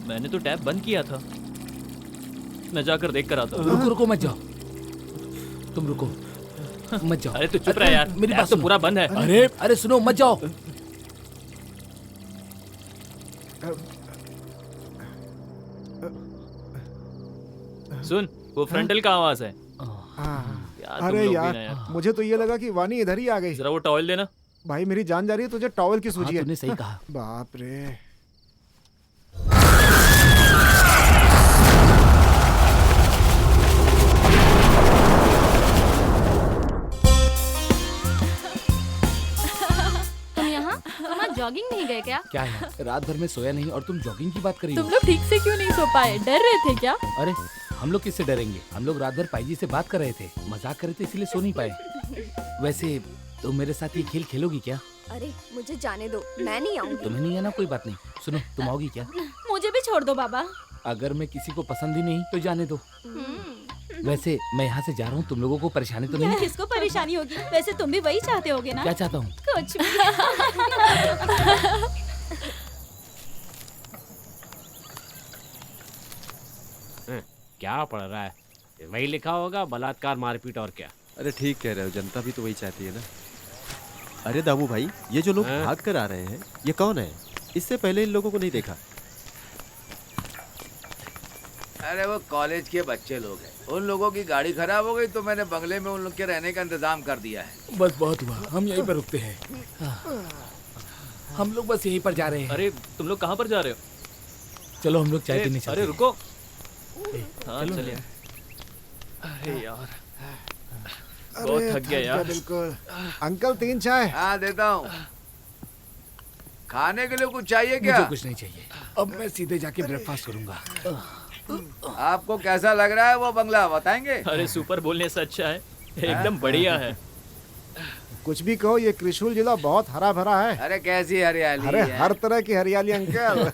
मैंने तो टैप बंद किया था। मैं जाकर देख कर आता हूँ। रुको रुको मत जाओ, तुम रुको मत जाओ। अरे तू चुप रह यार, मेरी बात तो पूरा बंद है। अरे सुनो, मत जाओ। सुन, वो फ्रंटल का आवाज है। अरे यार, मुझे तो ये लगा कि वानी इधर ही आ गई। जरा वो टॉवल देना। भाई मेरी जान जा रही है, तुझे टॉवल की सूझी है। तूने सही कहा। बाप रे। तुम यहाँ जॉगिंग नहीं गए क्या? क्या है, रात भर में सोया नहीं और तुम जॉगिंग की बात कर रही हो? तुम लोग ठीक से क्यों नहीं सो पाए? डर रहे थे क्या? अरे हम लोग किससे डरेंगे? हम लोग रात भर पाईजी से बात कर रहे थे, मजाक कर रहे थे, इसलिए सो नहीं पाए। वैसे तुम मेरे साथ ये खेल खेलोगी क्या? अरे मुझे जाने दो, मैं नहीं आऊंगी। तुम्हें नहीं आना कोई बात नहीं। सुनो, तुम आओगी क्या? मुझे भी छोड़ दो बाबा। अगर मैं किसी को पसंद ही नहीं तो जाने दो। वैसे मैं यहाँ से जा रहा हूँ, तुम लोगों को परेशानी तो नहीं? किसको परेशानी होगी? वैसे तुम भी वही चाहते होगे ना? क्या चाहता हूँ? कुछ भी। क्या पढ़ रहा है? वही लिखा होगा, बलात्कार, मारपीट और क्या। अरे ठीक कह रहे हो, जनता भी तो वही चाहती है ना। अरे दामू भाई, ये जो लोग भाग कर आ रहे हैं, ये कौन है? इससे पहले इन लोगों को नहीं देखा। अरे वो कॉलेज के बच्चे लोग हैं। उन लोगों की गाड़ी खराब हो गई तो मैंने बंगले में उन लोग के रहने का इंतजाम कर दिया है। बस बहुत हुआ, हम यहीं पर रुकते हैं। हम लोग बस यहीं पर जा रहे हैं। अरे तुम लोग कहाँ पर जा रहे हो? चलो हम लोग चाय पीने चलते हैं। अरे रुको। हाँ चलिए। अरे यार, बहुत थक गया यार। बिल्कुल। अंकल 3 चाय। हाँ देता हूँ। खाने के लिए कुछ चाहिए क्या? मुझे कुछ नहीं चाहिए, अब मैं सीधे जाके ब्रेकफास्ट करूंगा। आपको कैसा लग रहा है वो बंगला, बताएंगे? अरे सुपर बोलने से अच्छा है, एकदम बढ़िया है। कुछ भी कहो, ये त्रिशूल जिला बहुत हरा भरा है। अरे कैसी हरियाली अरे है। हर तरह की हरियाली अंकल।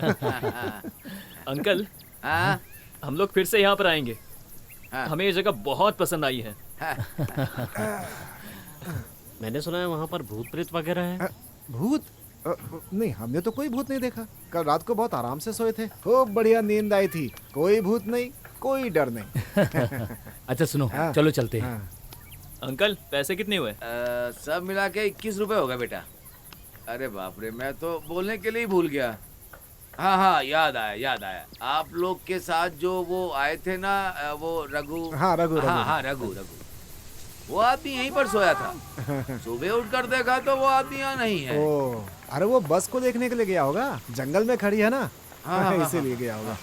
अंकल, हाँ? हम लोग फिर से यहाँ पर आएंगे। हमें ये जगह बहुत पसंद आई है। मैंने सुना है वहाँ पर भूत प्रेत वगैरह है। भूत? नहीं, हमने तो कोई भूत नहीं देखा। कल रात को बहुत आराम से सोए थे, खूब बढ़िया नींद आई थी। कोई भूत नहीं, कोई डर नहीं। अच्छा सुनो, चलो चलते हैं। अंकल पैसे कितने हुए? सब मिला के 21 रुपए हो गए बेटा। अरे बाप रे, मैं तो बोलने के लिए ही भूल गया। हाँ हाँ, याद आया। आप लोग के साथ जो वो आए थे ना, वो रघु। हाँ रघु। हाँ रघु। वो आदमी यहीं पर सोया था। सुबह उठकर देखा तो वो आदमी यहाँ नहीं है। ओ, अरे वो बस को देखने के लिए गया होगा, जंगल में खड़ी है ना। हाँ, इसीलिए गया होगा।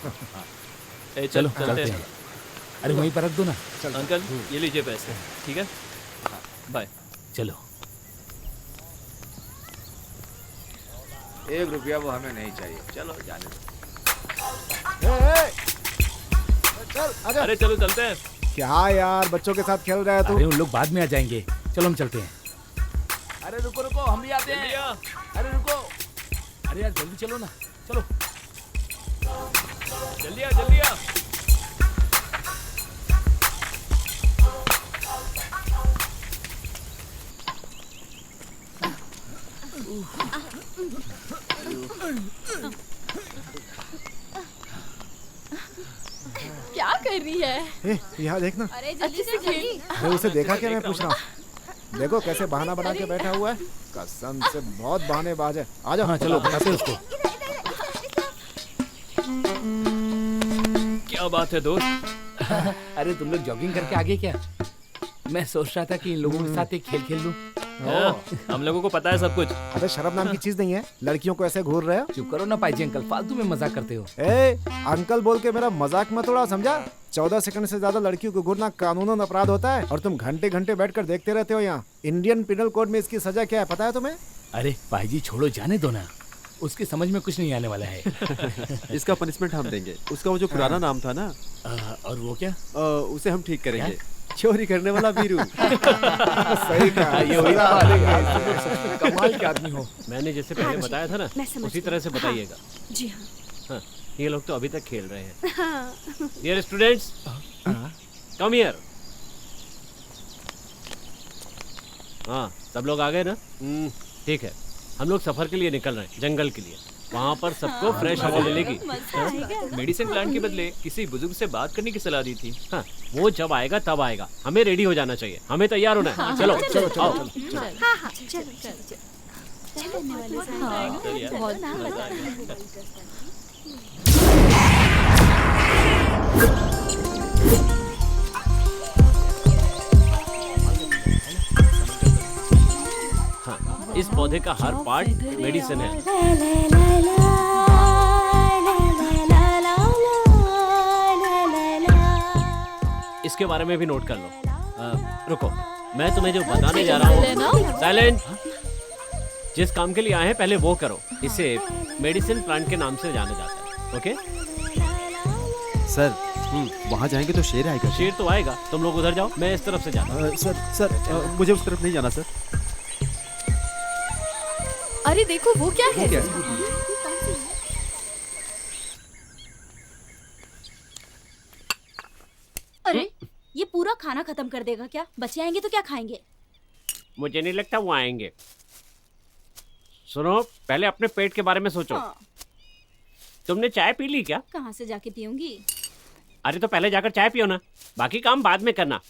चलो चलते हैं। अरे वहीं पर रख दो ना। अंकल ये लीजिए पैसे, ठीक है? बाय। चलो। 1 रुपया वो हमें नहीं चाहिए। चलो जाने दो। चल आजा। अरे चलो चलते हैं। क्या यार, बच्चों के साथ खेल रहा है तू? अरे उन लोग बाद में आ जाएंगे, चलो हम चलते हैं। अरे रुको, हम भी आते हैं। अरे रुको। अरे यार जल्दी चलो ना, चलो। जल्दी आ। क्या कर रही है? यहाँ देखना। अरे जल्दी से जल्दी। अरे उसे देखा क्या? मैं पूछ रहा हूँ। देखो कैसे बहाना बना के बैठा हुआ है। कसम से बहुत बहानेबाज है। आ जाओ। हाँ चलो, बताते हैं उसको। क्या बात है दोस्त? अरे तुम लोग जॉगिंग करके आगे क्या? मैं सोच रहा था कि इन लोगों के साथ एक खेल खेल लूं। हम लोगों को पता है सब कुछ। अबे शर्म नाम की चीज नहीं है, लड़कियों को ऐसे घूर रहे हो। चुप करो ना पाईजी अंकल, फालतू में मजाक करते हो। अंकल बोल के मेरा मजाक मत उड़ाओ, समझा? 14 सेकंड से ज्यादा लड़कियों को घूरना कानूनन अपराध होता है और तुम घंटे घंटे बैठकर देखते रहते हो यहाँ। इंडियन पिनल कोड में इसकी सजा क्या है पता है तुम्हें? अरे पाईजी छोड़ो, जाने दो ना, उसकी समझ में कुछ नहीं आने वाला है। इसका पनिशमेंट हम देंगे। उसका वो जो पुराना नाम था ना, और वो क्या? उसे हम ठीक करेंगे। चोरी करने वाला वीरू। सही कहा। ये वही ना बात है यार, तुम लोग सच में कमाल के आदमी हो। मैंने जैसे पहले बताया था ना, मैं समझ उसी गई। तरह से बताइएगा। जी हाँ। हाँ, ये लोग तो अभी तक खेल रहे हैं। हाँ। Dear students, come here. हाँ, सब लोग आ गए ना? ठीक है, हम लोग सफर के लिए निकल रहे हैं, जंगल के लिए। वहाँ पर सबको फ्रेश हवा मिलेगी। मेडिसिन प्लांट के बदले किसी बुजुर्ग से बात करने की सलाह दी थी। हाँ, वो जब आएगा तब आएगा। हमें रेडी हो जाना चाहिए, हमें तैयार होना है। चलो चलो चलो आओ। चलो। हाँ हाँ चलो। हाँ, इस पौधे का हर पार्ट मेडिसिन है। इसके बारे में भी नोट कर लो। रुको, मैं तुम्हें जो बताने जा रहा हूँ। साइलेंट। जिस काम के लिए आए हैं पहले वो करो। इसे मेडिसिन प्लांट के नाम से जाना जाता है। ओके सर, वहाँ जाएंगे तो शेर आएगा। शेर तो आएगा, तुम लोग उधर जाओ, मैं इस तरफ से जाता हूँ। सर, मुझे उस तरफ नहीं जाना सर। अरे देखो वो क्या है? अरे ये पूरा खाना खत्म कर देगा क्या? बच्चे आएंगे तो क्या खाएंगे? मुझे नहीं लगता वो आएंगे। सुनो, पहले अपने पेट के बारे में सोचो। हाँ। तुमने चाय पी ली क्या? कहाँ से जाके पीऊंगी? अरे तो पहले जाकर चाय पियो ना, बाकी काम बाद में करना।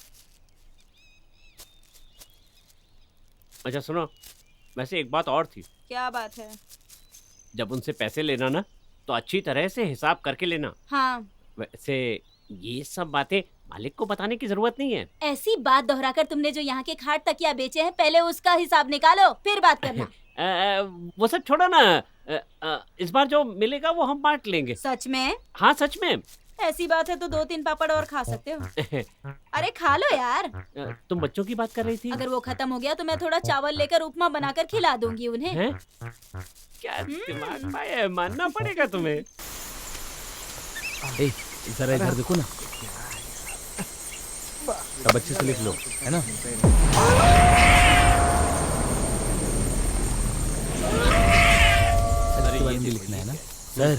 अच्छा सुनो, वैसे एक बात और थी। क्या बात है? जब उनसे पैसे लेना ना तो अच्छी तरह से हिसाब करके लेना। हाँ। वैसे ये सब बातें मालिक को बताने की जरूरत नहीं है। ऐसी बात दोहराकर तुमने जो यहाँ के खाट तकिया बेचे हैं, पहले उसका हिसाब निकालो फिर बात करना। वो सब छोड़ो ना। इस बार जो मिलेगा वो हम बांट लेंगे। सच में? हाँ सच में। ऐसी बात है तो 2-3 पापड़ और खा सकते हो। अरे खा लो यार। तुम बच्चों की बात कर रही थी। अगर वो खत्म हो गया तो मैं थोड़ा चावल लेकर उपमा बनाकर खिला दूंगी उन्हें। हैं? क्या दिमाग पाया है, मानना पड़ेगा तुम्हें। ए, जरा इधर देखो ना। अब अच्छे से लिख लो, है ना? इसके बारे में लिखना है ना? सर,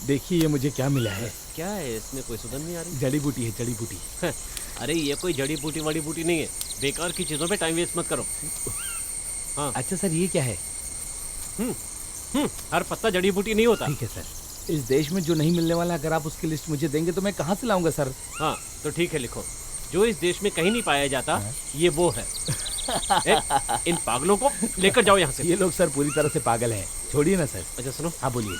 देखिए ये मुझे क्या मिला है। क्या है इसमें? कोई सुगंध नहीं आ रही। जड़ी बूटी है, जड़ी बूटी। अरे ये कोई जड़ी बूटी वड़ी बूटी नहीं है। बेकार की चीजों पे टाइम वेस्ट मत करो। हाँ। अच्छा सर, ये क्या है? हर पत्ता जड़ी बूटी नहीं होता। ठीक है सर। इस देश में जो नहीं मिलने वाला, अगर आप उसकी लिस्ट मुझे देंगे तो मैं कहाँ से लाऊंगा सर? हाँ तो ठीक है, लिखो। जो इस देश में कहीं नहीं पाया जाता, ये वो है। इन पागलों को लेकर जाओ यहाँ से। ये लोग सर पूरी तरह से पागल हैं। छोड़िए ना सर। अच्छा सुनो। हाँ बोलिए।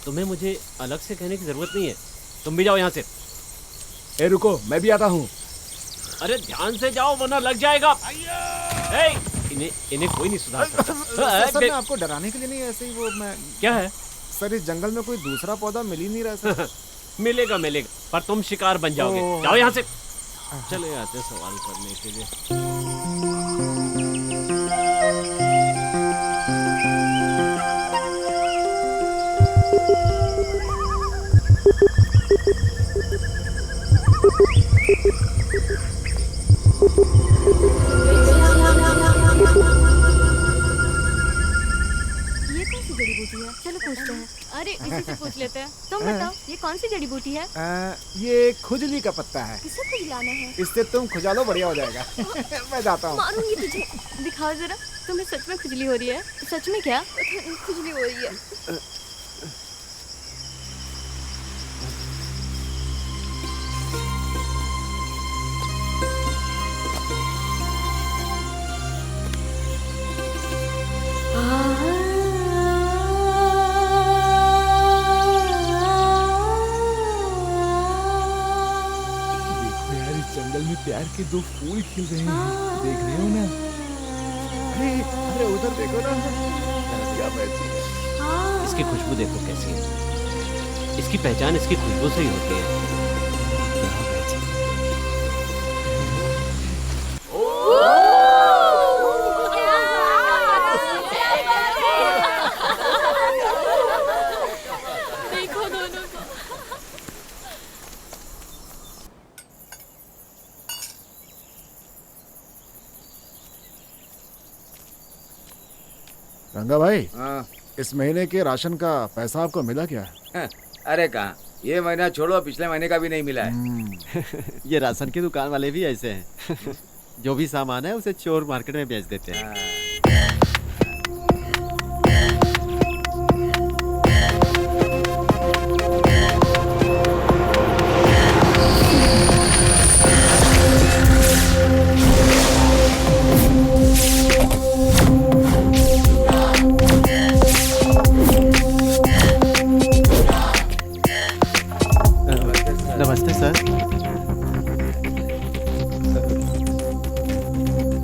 तुम्हें मुझे अलग से कहने की जरूरत नहीं है, तुम भी जाओ यहाँ से। ए रुको, मैं भी आता हूँ। अरे ध्यान से जाओ वरना लग जाएगा। इन्हें कोई नहीं सुधार सकता। सर मैं आपको डराने के लिए नहीं, ऐसे ही वो मैं। क्या है सर, इस जंगल में कोई दूसरा पौधा मिल ही नहीं रहा सर। मिलेगा मिलेगा, पर तुम शिकार बन जाओगे। जाओ यहाँ से। चले आते सवाल करने के लिए। ये कौन सी जड़ी बूटी है? चलो पूछते हैं। अरे इसी से पूछ लेते हैं। तुम बताओ, ये कौन सी जड़ी बूटी है? ये खुजली का पत्ता है। किसे खुजलाना है? इससे तुम खुजालो, बढ़िया हो जाएगा। मैं जाता हूँ। मारूंगी तुझे। दिखाओ जरा, तुम्हें सच में खुजली हो रही है? सच में क्या? खुजली हो रही है। देखो यार, इस जंगल में प्यार के 2 फूल खिल रहे हैं। देख रहे हो ना? अरे उधर देखो ना, क्या बैठी है। इसकी खुशबू देखो कैसी है। इसकी पहचान इसकी खुशबू से ही होती है। देखो दोनों को। रंगा भाई, हाँ। इस महीने के राशन का पैसा आपको मिला क्या? अरे कहाँ, ये महीना छोड़ो, पिछले महीने का भी नहीं मिला है। ये राशन की दुकान वाले भी ऐसे हैं। जो भी सामान है उसे चोर मार्केट में बेच देते हैं। नमस्ते सर।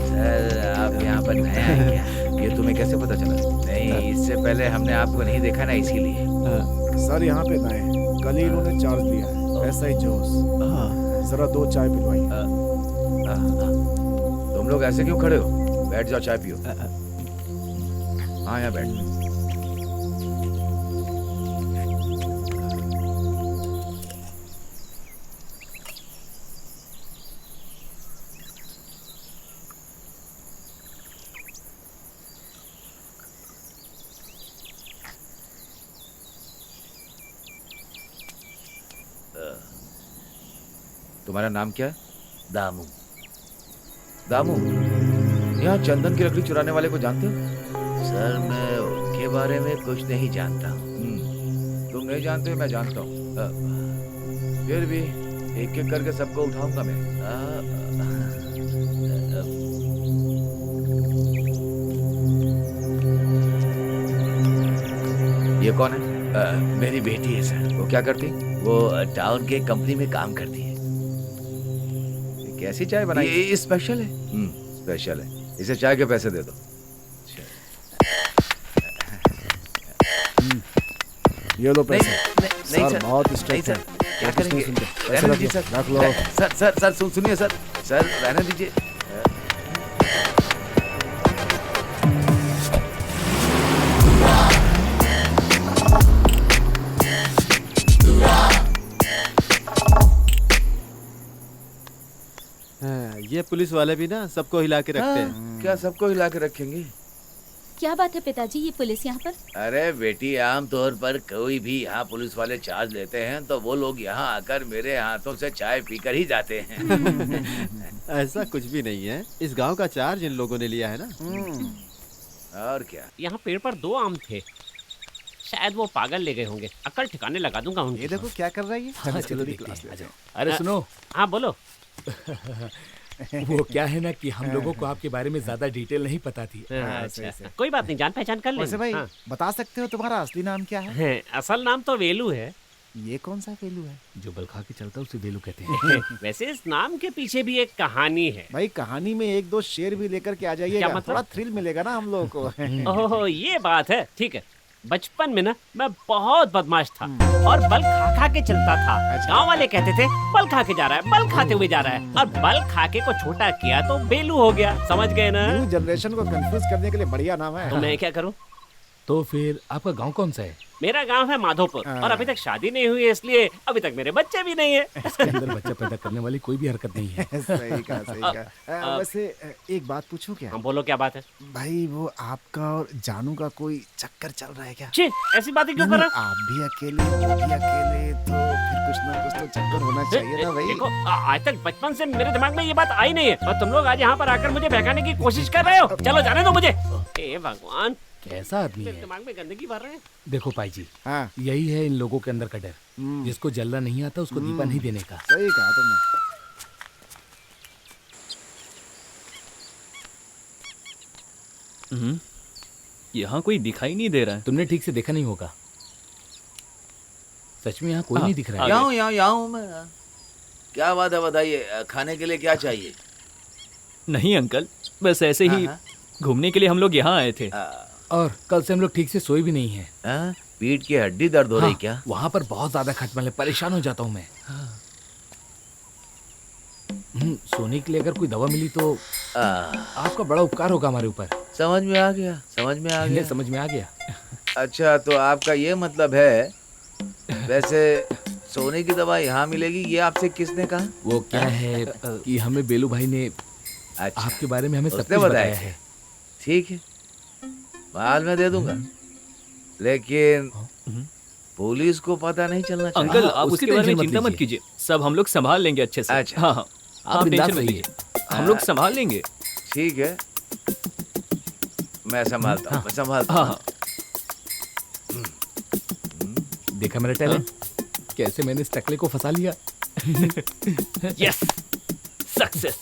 सर आप यहाँ पर नए हैं क्या? ये तुम्हें कैसे पता चला? नहीं, इससे पहले हमने आपको नहीं देखा ना, इसीलिए। सर यहाँ पे नए हैं, कल ही इन्होंने चार्ज दिया है। ऐसा ही जोश। जरा 2 चाय पिलवाइए। तुम लोग ऐसे क्यों खड़े हो? बैठ जाओ, चाय पियो। हाँ, यहाँ बैठ। तुम्हारा नाम क्या है? दामू। दामू, यहाँ चंदन की लकड़ी चुराने वाले को जानते हो? सर मैं उनके बारे में कुछ नहीं जानता हूँ। तुम नहीं जानते, मैं जानता हूँ। फिर भी एक एक करके सबको उठाऊंगा मैं। ये कौन है? मेरी बेटी है सर। वो क्या करती? वो टाउन के कंपनी में काम करती है। कैसी चाय बनाई? ये स्पेशल है। स्पेशल है। इसे चाय के पैसे दे दो। ये लो पैसे। नहीं सर बहुत स्ट्रिक्ट है। क्या करेंगे? पैसे रहने दीजिए रख लो। सर सुनिए सर। सर रहने दीजिए। ये पुलिस वाले भी ना सबको हिला के रखते हैं। क्या सबको हिला के रखेंगे? क्या बात है पिताजी, ये पुलिस यहाँ पर? अरे बेटी, आम तौर पर कोई भी यहाँ पुलिस वाले चार्ज लेते हैं तो वो लोग यहाँ आकर मेरे हाथों से चाय पीकर ही जाते हैं। ऐसा कुछ भी नहीं है। इस गांव का चार्ज इन लोगों ने लिया है ना। और क्या? यहाँ पेड़ पर 2 आम थे, शायद वो पागल ले गए होंगे। अकल ठिकाने लगा दूंगा उनकी। ये देखो क्या कर रहा है ये। चलो देखते हैं, आ जाओ। अरे सुनो। हाँ बोलो। वो क्या है ना कि हम लोगों को आपके बारे में ज्यादा डिटेल नहीं पता थी। अच्छा, कोई बात नहीं, जान पहचान कर लेंगे। भाई हाँ। बता सकते हो तुम्हारा असली नाम क्या है? असल नाम तो वेलू है। ये कौन सा वेलू है? जो बल खा के चलता है उसे वेलू कहते हैं। वैसे इस नाम के पीछे भी एक कहानी है। भाई कहानी में 1-2 शेर भी लेकर के आ जाइएगा। क्या मतलब? थोड़ा थ्रिल मिलेगा ना हम लोगों को। ओह ये बात है, ठीक है। बचपन में ना मैं बहुत बदमाश था और बल खा खा के चलता था। गांव वाले कहते थे बल खा के जा रहा है, बल खाते हुए जा रहा है, और बल खा के को छोटा किया तो बेलू हो गया। समझ गए ना? न्यू जनरेशन को कंफ्यूज करने के लिए बढ़िया नाम है। तो मैं क्या करूं? तो फिर आपका गांव कौन सा है? मेरा गांव है माधोपुर, और अभी तक शादी नहीं हुई है, इसलिए अभी तक मेरे बच्चे भी नहीं है। इसके अंदर बच्चा पैदा करने वाली कोई भी हरकत नहीं है। सही कहा। वैसे एक बात पूछूं क्या? हाँ बोलो, क्या बात है? भाई वो आपका और जानू का कोई चक्कर चल रहा है क्या? छी, ऐसी बातें क्यों कर रहे हो? आप भी अकेले, वो भी अकेले, तो फिर कुछ ना कुछ तो चक्कर होना चाहिए ना भाई। देखो, आज तक बचपन से मेरे दिमाग में ये बात आई नहीं है, और तुम लोग आज यहाँ पर आकर मुझे बहकाने की कोशिश कर रहे हो। चलो जाने दो मुझे। ए भगवान, कैसा आदमी मेरे है। दिमाग में गंदगी भर रहे हैं। देखो पाई जी, हाँ यही है इन लोगों के अंदर का डर। जिसको जलना नहीं आता उसको दीपा नहीं देने का। सही कहा तुमने। यहाँ कोई दिखाई नहीं दे रहा है। तुमने ठीक से देखा नहीं होगा। सच में यहाँ कोई नहीं दिख रहा है। यहाँ हूँ मैं। क्या बात है, बताइए। खाने के लिए क्या चाहिए? नहीं अंकल, बस ऐसे ही घूमने के लिए हम लोग यहाँ आए थे। और कल से हम लोग ठीक से सोए भी नहीं है। पीठ की हड्डी दर्द हो रही क्या? वहाँ पर बहुत ज्यादा खटमल है, परेशान हो जाता हूँ मैं। सोने के लिए अगर कोई दवा मिली तो आपका बड़ा उपकार होगा हमारे ऊपर। समझ में आ गया, समझ में आ गया, समझ में आ गया। अच्छा, तो आपका ये मतलब है, वैसे सोने की दवा यहाँ मिलेगी, ये आपसे किसने कहा? वो क्या है कि हमें बेलू भाई ने आपके बारे में हमें सब कुछ बताया है। ठीक है, माल मैं दे दूंगा, लेकिन पुलिस को पता नहीं चलना चाहिए। अंकल आप उसकी उसके बारे में टेंशन मत चिंता मत लीजिए। कीजिए, सब हम लोग संभाल लेंगे अच्छे से। अच्छा। हाँ हाँ, आप बिंदास टेंशन मत रहिए। लीजिए, हम लोग संभाल लेंगे। ठीक है, मैं संभालता हूँ, मैं संभालता हाँ हूँ। हाँ, देखा मेरा टैलेंट, कैसे मैंने इस टकले को फंसा लिया। Yes, success.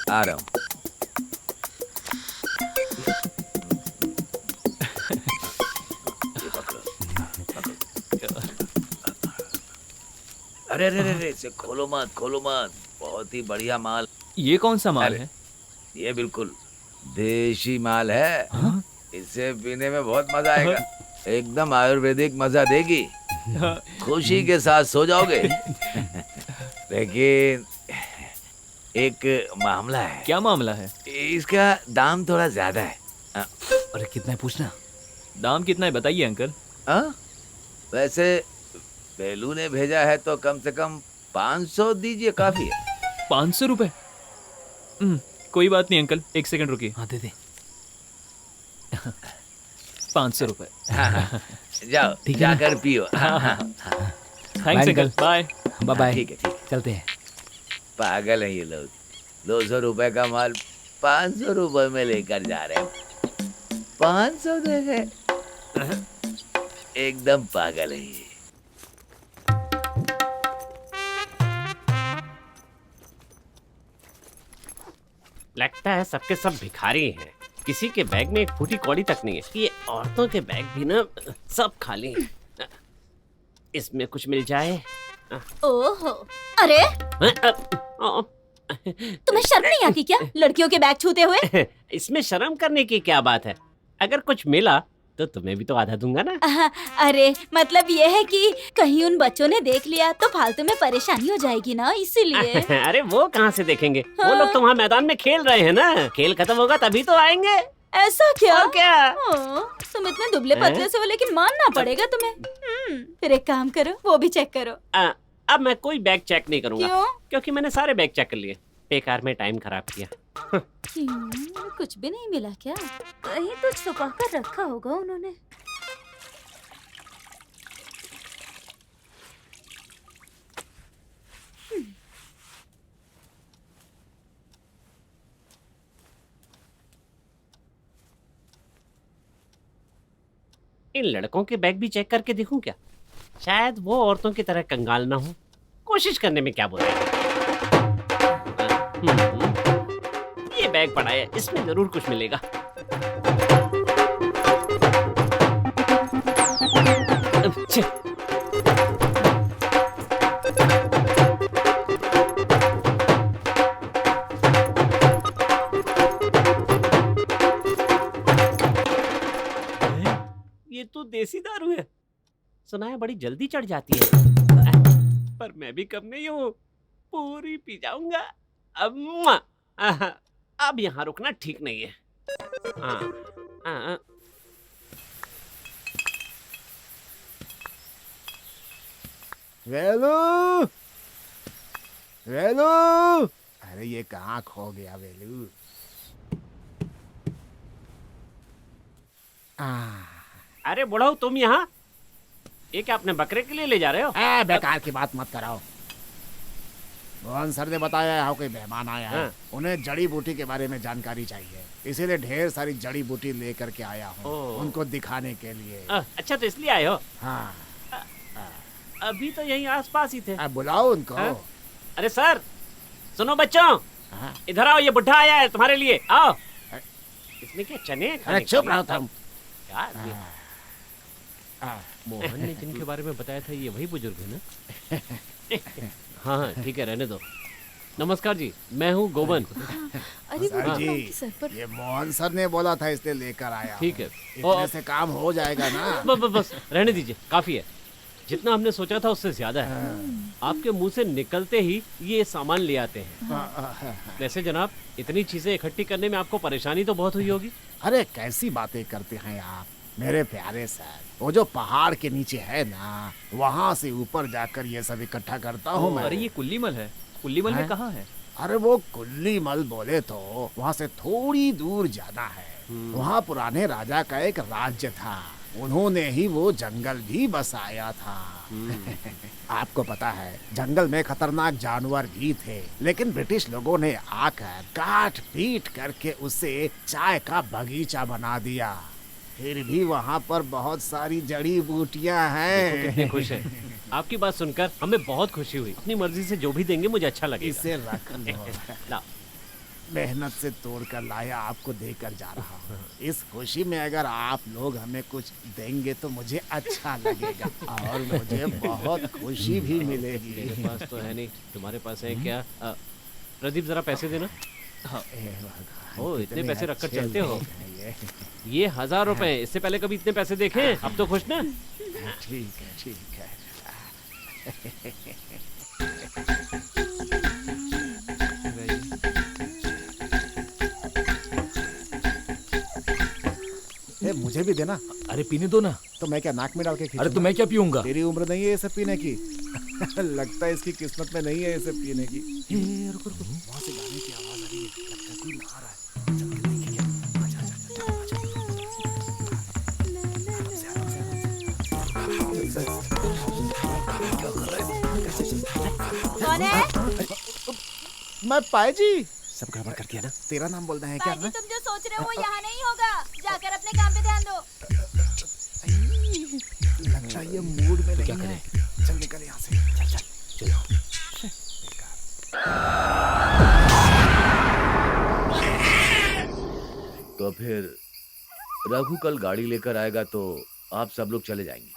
आ रहा हूँ। अरे अरे अरे, इसे खोलो मत, खोलो मत, बहुत ही बढ़िया माल। ये कौन सा माल अरे, है? ये बिल्कुल देशी माल है। इसे पीने में बहुत मजा आएगा, एकदम आयुर्वेदिक मजा देगी, खुशी के साथ सो जाओगे। लेकिन एक मामला है। क्या मामला है? इसका दाम थोड़ा ज्यादा है। अरे कितना है पूछना। दाम कितना है बताइए अंकल। वैसे बेलू ने भेजा है तो कम से कम 500 दीजिए, काफी है। 500 रुपए? कोई बात नहीं अंकल, एक सेकंड रुकिए। हाँ दे दे। 500 रुपए। जाओ, ठीक है ना? जाकर पियो। Thanks uncle, bye. Bye bye. ठीक है, ठीक है। चलते हैं। पागल है ये लोग, 200 रुपए का माल 500 रुपए में लेकर जा रहे हैं। 500 दे गए, एकदम पागल है ये। लगता है सबके सब भिखारी हैं। किसी के बैग में एक फूटी कौड़ी तक नहीं है। ये औरतों के बैग भी ना सब खाली हैं। इसमें कुछ मिल जाए। ओहो, अरे तुम्हें शर्म नहीं आती क्या लड़कियों के बैग छूते हुए? इसमें शर्म करने की क्या बात है? अगर कुछ मिला तो तुम्हें भी तो आधा दूंगा ना। अरे मतलब ये है कि कहीं उन बच्चों ने देख लिया तो फालतू में परेशानी हो जाएगी ना, इसीलिए। अरे वो कहाँ से देखेंगे? वो लोग तो वहाँ मैदान में खेल रहे हैं ना। खेल खत्म होगा तभी तो आएंगे। ऐसा क्या? और क्या? तुम इतने दुबले पतले से हो, लेकिन मानना पड़ेगा तुम्हें। फिर एक काम करो, वो भी चेक करो। अब मैं कोई बैग चेक नहीं करूंगा। क्यों? क्योंकि मैंने सारे बैग चेक कर लिए। बेकार में टाइम खराब किया। कुछ भी नहीं मिला क्या? कहीं तो छुपा कर रखा होगा उन्होंने। इन लड़कों के बैग भी चेक करके देखूं क्या? शायद वो औरतों की तरह कंगाल ना हो। कोशिश करने में क्या बुराई है? ये बैग पड़ा है, इसमें जरूर कुछ मिलेगा। ये तो देसी दारू है। सुना है बड़ी जल्दी चढ़ जाती है, पर मैं भी कम नहीं हूँ, पूरी पी जाऊंगा। अब यहाँ रुकना ठीक नहीं है। वेलू, वेलू, अरे ये कहाँ खो गया वेलू? अरे बुढ़ाऊ, तुम यहाँ? ये क्या अपने बकरे के लिए ले जा रहे हो? बेकार की बात मत कराओ। मोहन सर ने बताया यहाँ कोई मेहमान आया है। उन्हें जड़ी बूटी के बारे में जानकारी चाहिए, इसीलिए ढेर सारी जड़ी बूटी लेकर के आया हूँ उनको दिखाने के लिए। अच्छा, तो इसलिए आए हो? हाँ। अभी तो यहीं आसपास ही थे। बुलाओ उनको। अरे सर, सुनो बच्चों, इधर आओ, ये बुढ़ा आया है तुम्हारे लिए, आओ। इसने क्या चने खाने? अरे चुप रहो तुम। मोहन ने जिनके बारे में बताया था ये वही बुजुर्ग है ना? हाँ ठीक है, रहने दो। नमस्कार जी, मैं हूँ गोवन। अरे सर जी, ये मोहन सर ने बोला था इसलिए लेकर आया। ठीक है, इतने से काम हो जाएगा ना? बस रहने दीजिए, काफी है। जितना हमने सोचा था उससे ज्यादा है। आपके मुंह से निकलते ही ये सामान ले आते हैं। वैसे जनाब, इतनी चीजें इकट्ठी करने में आपको परेशानी तो बहुत हुई होगी। अरे कैसी बातें करते हैं आप? मेरे प्यारे सर, वो जो पहाड़ के नीचे है ना, वहाँ से ऊपर जाकर ये सब इकट्ठा करता हूँ मैं। अरे ये कुल्लीमल है। कुल्लीमल में कहाँ है? अरे वो कुल्लीमल बोले तो वहाँ से थोड़ी दूर जाना है। वहाँ पुराने राजा का एक राज्य था, उन्होंने ही वो जंगल भी बसाया था। आपको पता है जंगल में खतरनाक जानवर भी थे, लेकिन ब्रिटिश लोगों ने आकर काट पीट करके उसे चाय का बगीचा बना दिया। फिर भी वहाँ पर बहुत सारी जड़ी बूटियाँ हैं। कितने खुश है। आपकी बात सुनकर हमें बहुत खुशी हुई। अपनी मर्जी से जो भी देंगे मुझे अच्छा लगेगा। इसे रख लो। ला। मेहनत से तोड़ कर लाया, आपको देकर जा रहा हूँ। इस खुशी में अगर आप लोग हमें कुछ देंगे तो मुझे अच्छा लगेगा और मुझे बहुत खुशी भी मिलेगी। मेरे पास तो है नहीं, तुम्हारे पास है क्या? प्रदीप जरा पैसे देना। हाँ। ओ इतने पैसे रखकर चलते हो? ये 1000 रुपए, इससे पहले कभी इतने पैसे देखे? अब तो खुश ना? ठीक है ठीक है। मुझे भी देना। अरे पीने दो ना। तो मैं क्या नाक में डाल के? अरे तो मैं क्या पीऊंगा? तेरी उम्र नहीं है ये सब पीने की। लगता है इसकी किस्मत में नहीं है ये सब पीने की। रुको रुको, वहाँ से गाने की आवाज आ रही है, लगता है कोई नहा रहा है। चल के देखें क्या? आजा आजा आजा। कौन है? मैं पाए जी। सब गड़बड़ कर दिया ना? तेरा नाम बोलना है क्या? तुम जो सोच रहे हो वो यहाँ नहीं होगा, जाकर अपने काम पे ध्यान दो। लगता है ये मूड में नहीं है। चल निकल यहाँ से। चल चल चलो। तो फिर रघु कल गाड़ी लेकर आएगा तो आप सब लोग चले जाएंगे।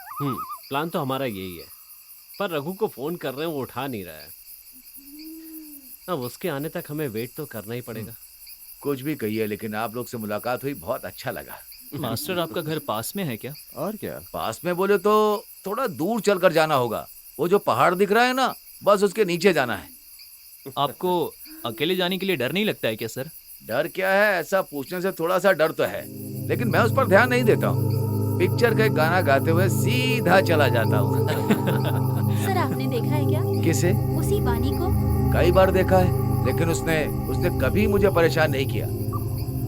प्लान तो हमारा यही है, पर रघु को फोन कर रहे हैं, वो उठा नहीं रहा है। अब उसके आने तक हमें वेट तो करना ही पड़ेगा। कुछ भी कहिए, लेकिन आप लोग से मुलाकात हुई, बहुत अच्छा लगा। मास्टर आपका घर पास में है क्या? और क्या? पास में बोले तो थोड़ा दूर चलकर जाना होगा। वो जो पहाड़ दिख रहा है ना, बस उसके नीचे जाना है। आपको अकेले जाने के लिए डर नहीं लगता है क्या सर? डर क्या है, ऐसा पूछने से थोड़ा सा डर तो है, लेकिन मैं उस पर ध्यान नहीं देता हूँ। पिक्चर का एक गाना गाते हुए सीधा चला जाता हूँ। सर आपने देखा है क्या? किसे? उसी वानी को। कई बार देखा है, लेकिन उसने कभी मुझे परेशान नहीं किया।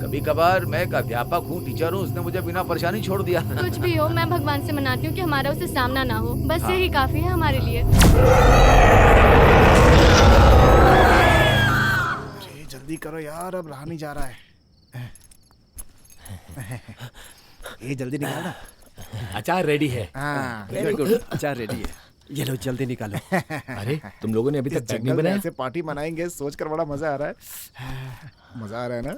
कभी कभार मैं एक अध्यापक हूँ, टीचर हूँ, उसने मुझे बिना परेशानी छोड़ दिया। कुछ भी हो, मैं भगवान से मनाती हूँ कि हमारा उसे सामना ना हो, बस हाँ। यही काफी है हमारे लिए। जल्दी करो यार, अब रहा नहीं जा रहा है। ये जल्दी निकालना। अचार रेडी है। वेरी गुड, अचार रेडी है। ये लो जल्दी निकालो। अरे तुम लोगों ने अभी तक चटनी बनाया? ऐसे पार्टी मनाएंगे सोचकर बड़ा मजा आ रहा है। मजा आ रहा है ना?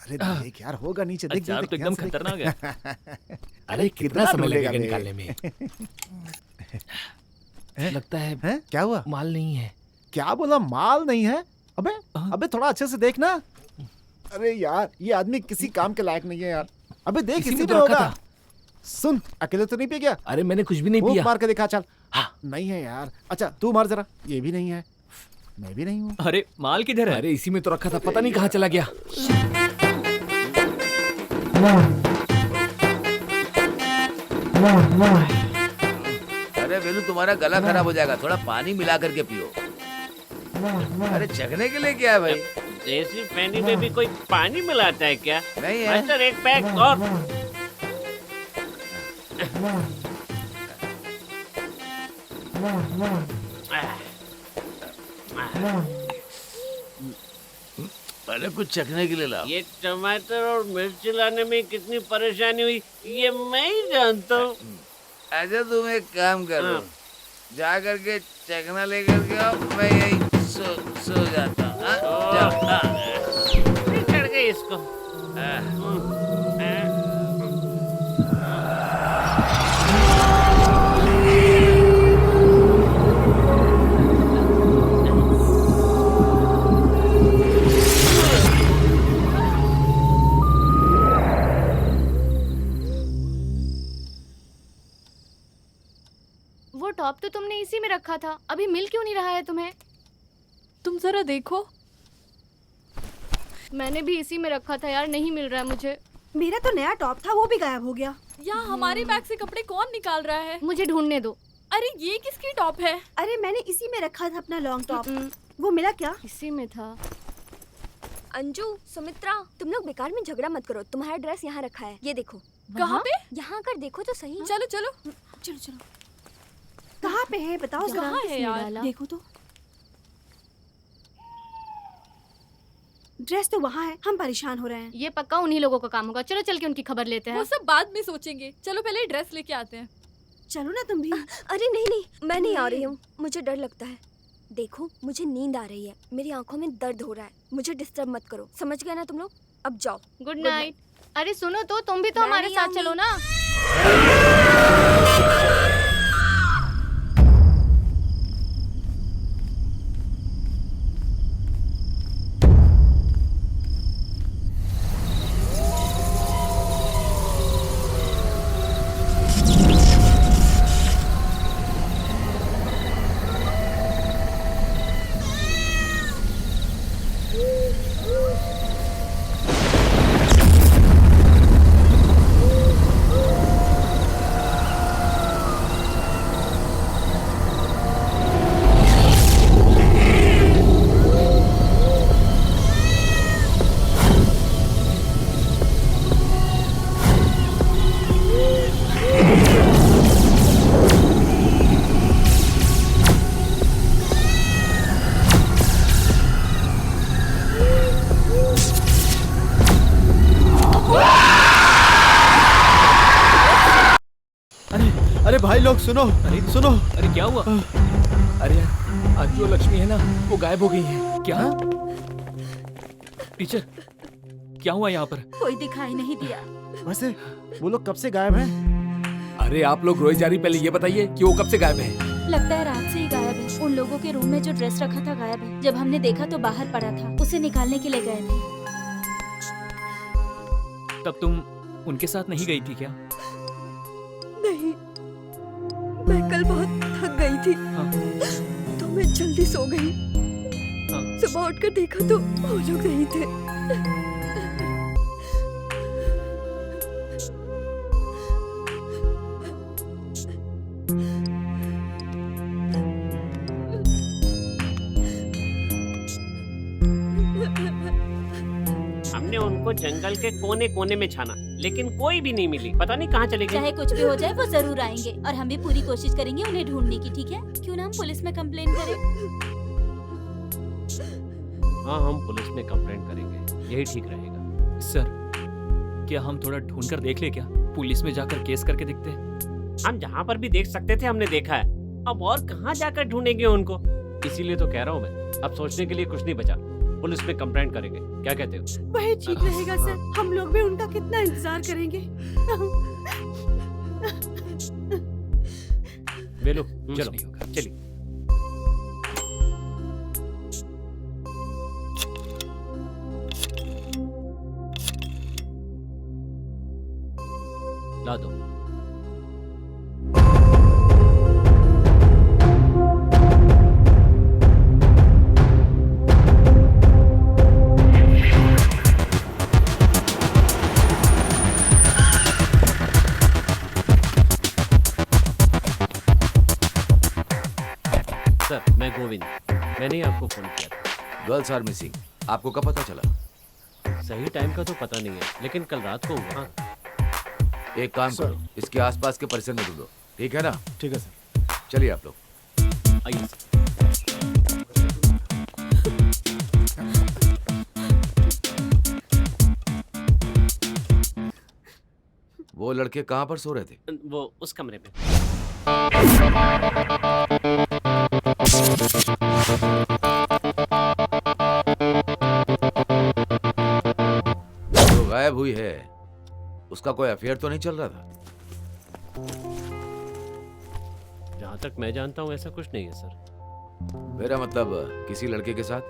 अरे देख यार, होगा नीचे, देख अचार तो एकदम खतरनाक है। अरे कितना समय लगेगा निकालने में? लगता है क्या हुआ? माल नहीं है। क्या बोला? माल नहीं है? अबे थोड़ा अच्छे से देख ना। अरे यार, ये आदमी किसी काम के लायक नहीं है यार। अबे देख, इसी में होगा। सुन, अकेले तो नहीं पी गया? अरे मैंने कुछ भी नहीं पिया। मार के दिखा चल। हाँ, नहीं है यार। अच्छा तू मार जरा। ये भी नहीं है। मैं भी नहीं हूँ। अरे माल किधर है? अरे इसी में तो रखा था, पता नहीं कहाँ चला गया। अरे वेलू, तुम्हारा गला खराब हो जाएगा, थोड़ा पानी मिला करके पियो। अरे चखने के लिए क्या है भाई? देसी पैनी में भी कोई पानी मिलाता है क्या? नहीं है। मास्टर एक पैक और। अरे कुछ चखने के लिए ला। ये टमाटर और मिर्च लाने में कितनी परेशानी हुई ये मैं ही जानता हूँ। अच्छा तुम एक काम करो, जा करके चखना लेकर के आओ, मैं यही सो जाता हूँ। चढ़ गई इसको। वो टॉप तो तुमने इसी में रखा था, अभी मिल क्यों नहीं रहा है तुम्हें? तुम जरा देखो। मैंने भी इसी में रखा था यार, नहीं मिल रहा है मुझे। मेरा तो नया टॉप था, वो भी गायब हो गया। यहाँ हमारे बैग से कपड़े कौन निकाल रहा है? मुझे ढूंढने दो। अरे ये किसकी टॉप है? अरे मैंने इसी में रखा था अपना लॉन्ग टॉप। वो मिला क्या? इसी में था। अंजू, सुमित्रा, तुम लोग बेकार में झगड़ा मत करो। तुम्हारा ड्रेस यहाँ रखा है, ये देखो। कहाँ पे? यहाँ कर देखो तो सही। चलो चलो चलो चलो। कहाँ पे है बताओ जरा। कहाँ है यार? देखो तो। ड्रेस तो वहाँ है, हम परेशान हो रहे हैं। ये पक्का उन्हीं लोगों का काम होगा। चलो चल के उनकी खबर लेते हैं। वो सब बाद में सोचेंगे। चलो पहले ड्रेस लेके आते हैं। चलो ना तुम भी। अरे नहीं नहीं, मैं नहीं आ रही हूँ, मुझे डर लगता है। देखो मुझे नींद आ रही है, मेरी आंखों में दर्द हो रहा है, मुझे डिस्टर्ब मत करो, समझ गए ना तुम लोग? अब जाओ। Good night. अरे सुनो तो, तुम भी तो हमारे साथ चलो ना। अरे भाई लोग सुनो, सुनो। अरे क्या हुआ? अरे यार, आज जो लक्ष्मी है ना, वो गायब हो गई है। क्या? टीचर, क्या हुआ यहाँ पर? कोई दिखाई नहीं दिया। वैसे वो लोग कब से गायब हैं? अरे आप लोग रोई जा रही, पहले ये बताइए कि वो कब से गायब है? लगता है रात से ही गायब है। उन लोगों के रूम में जो ड्रेस रखा था गायब है। जब हमने देखा तो बाहर पड़ा था, उसे निकालने के लिए गए थे। तब तुम उनके साथ नहीं गई थी क्या? नहीं, मैं कल बहुत थक गई थी। हाँ। तो मैं जल्दी सो गई। हाँ। सुबह उठकर देखा तो वो लोग नहीं थे। हमने उनको जंगल के कोने कोने में छाना, लेकिन कोई भी नहीं मिली। पता नहीं कहाँ चले गए। चाहे कुछ भी हो जाए, वो जरूर आएंगे और हम भी पूरी कोशिश करेंगे उन्हें ढूंढने की। ठीक है? क्यों ना हम पुलिस में कंप्लेन करें? हाँ, हम पुलिस में कंप्लेंट करेंगे, यही ठीक रहेगा। सर, क्या हम थोड़ा ढूंढ कर देख ले क्या? पुलिस में जाकर केस करके देखते हैं। हम जहाँ पर भी देख सकते थे हमने देखा है, अब और कहाँ जाकर ढूंढेंगे उनको? इसीलिए तो कह रहा हूँ मैं, अब सोचने के लिए कुछ नहीं बचा। पुलिस में कंप्लेंट करेंगे, क्या कहते हो? वही ठीक रहेगा सर, हम लोग भी उनका कितना इंतजार करेंगे। वेलू, कुछ चलो नहीं होगा। चलिए। ला दो। सर, मैं गोविंद, मैंने ही आपको फोन किया था। गर्ल्स आर मिसिंग, आपको कब पता चला? सही टाइम का तो पता नहीं है, लेकिन कल रात को हुआ। एक काम करो, इसके आसपास के परिसर में ढूंढो, ठीक है ना? ठीक है सर। चलिए आप लोग। आइए सर। वो लड़के कहाँ पर सो रहे थे? वो उस कमरे में। जो गायब हुई है, उसका कोई अफेयर तो नहीं चल रहा था? जहाँ तक मैं जानता हूँ ऐसा कुछ नहीं है सर। मेरा मतलब किसी लड़के के साथ?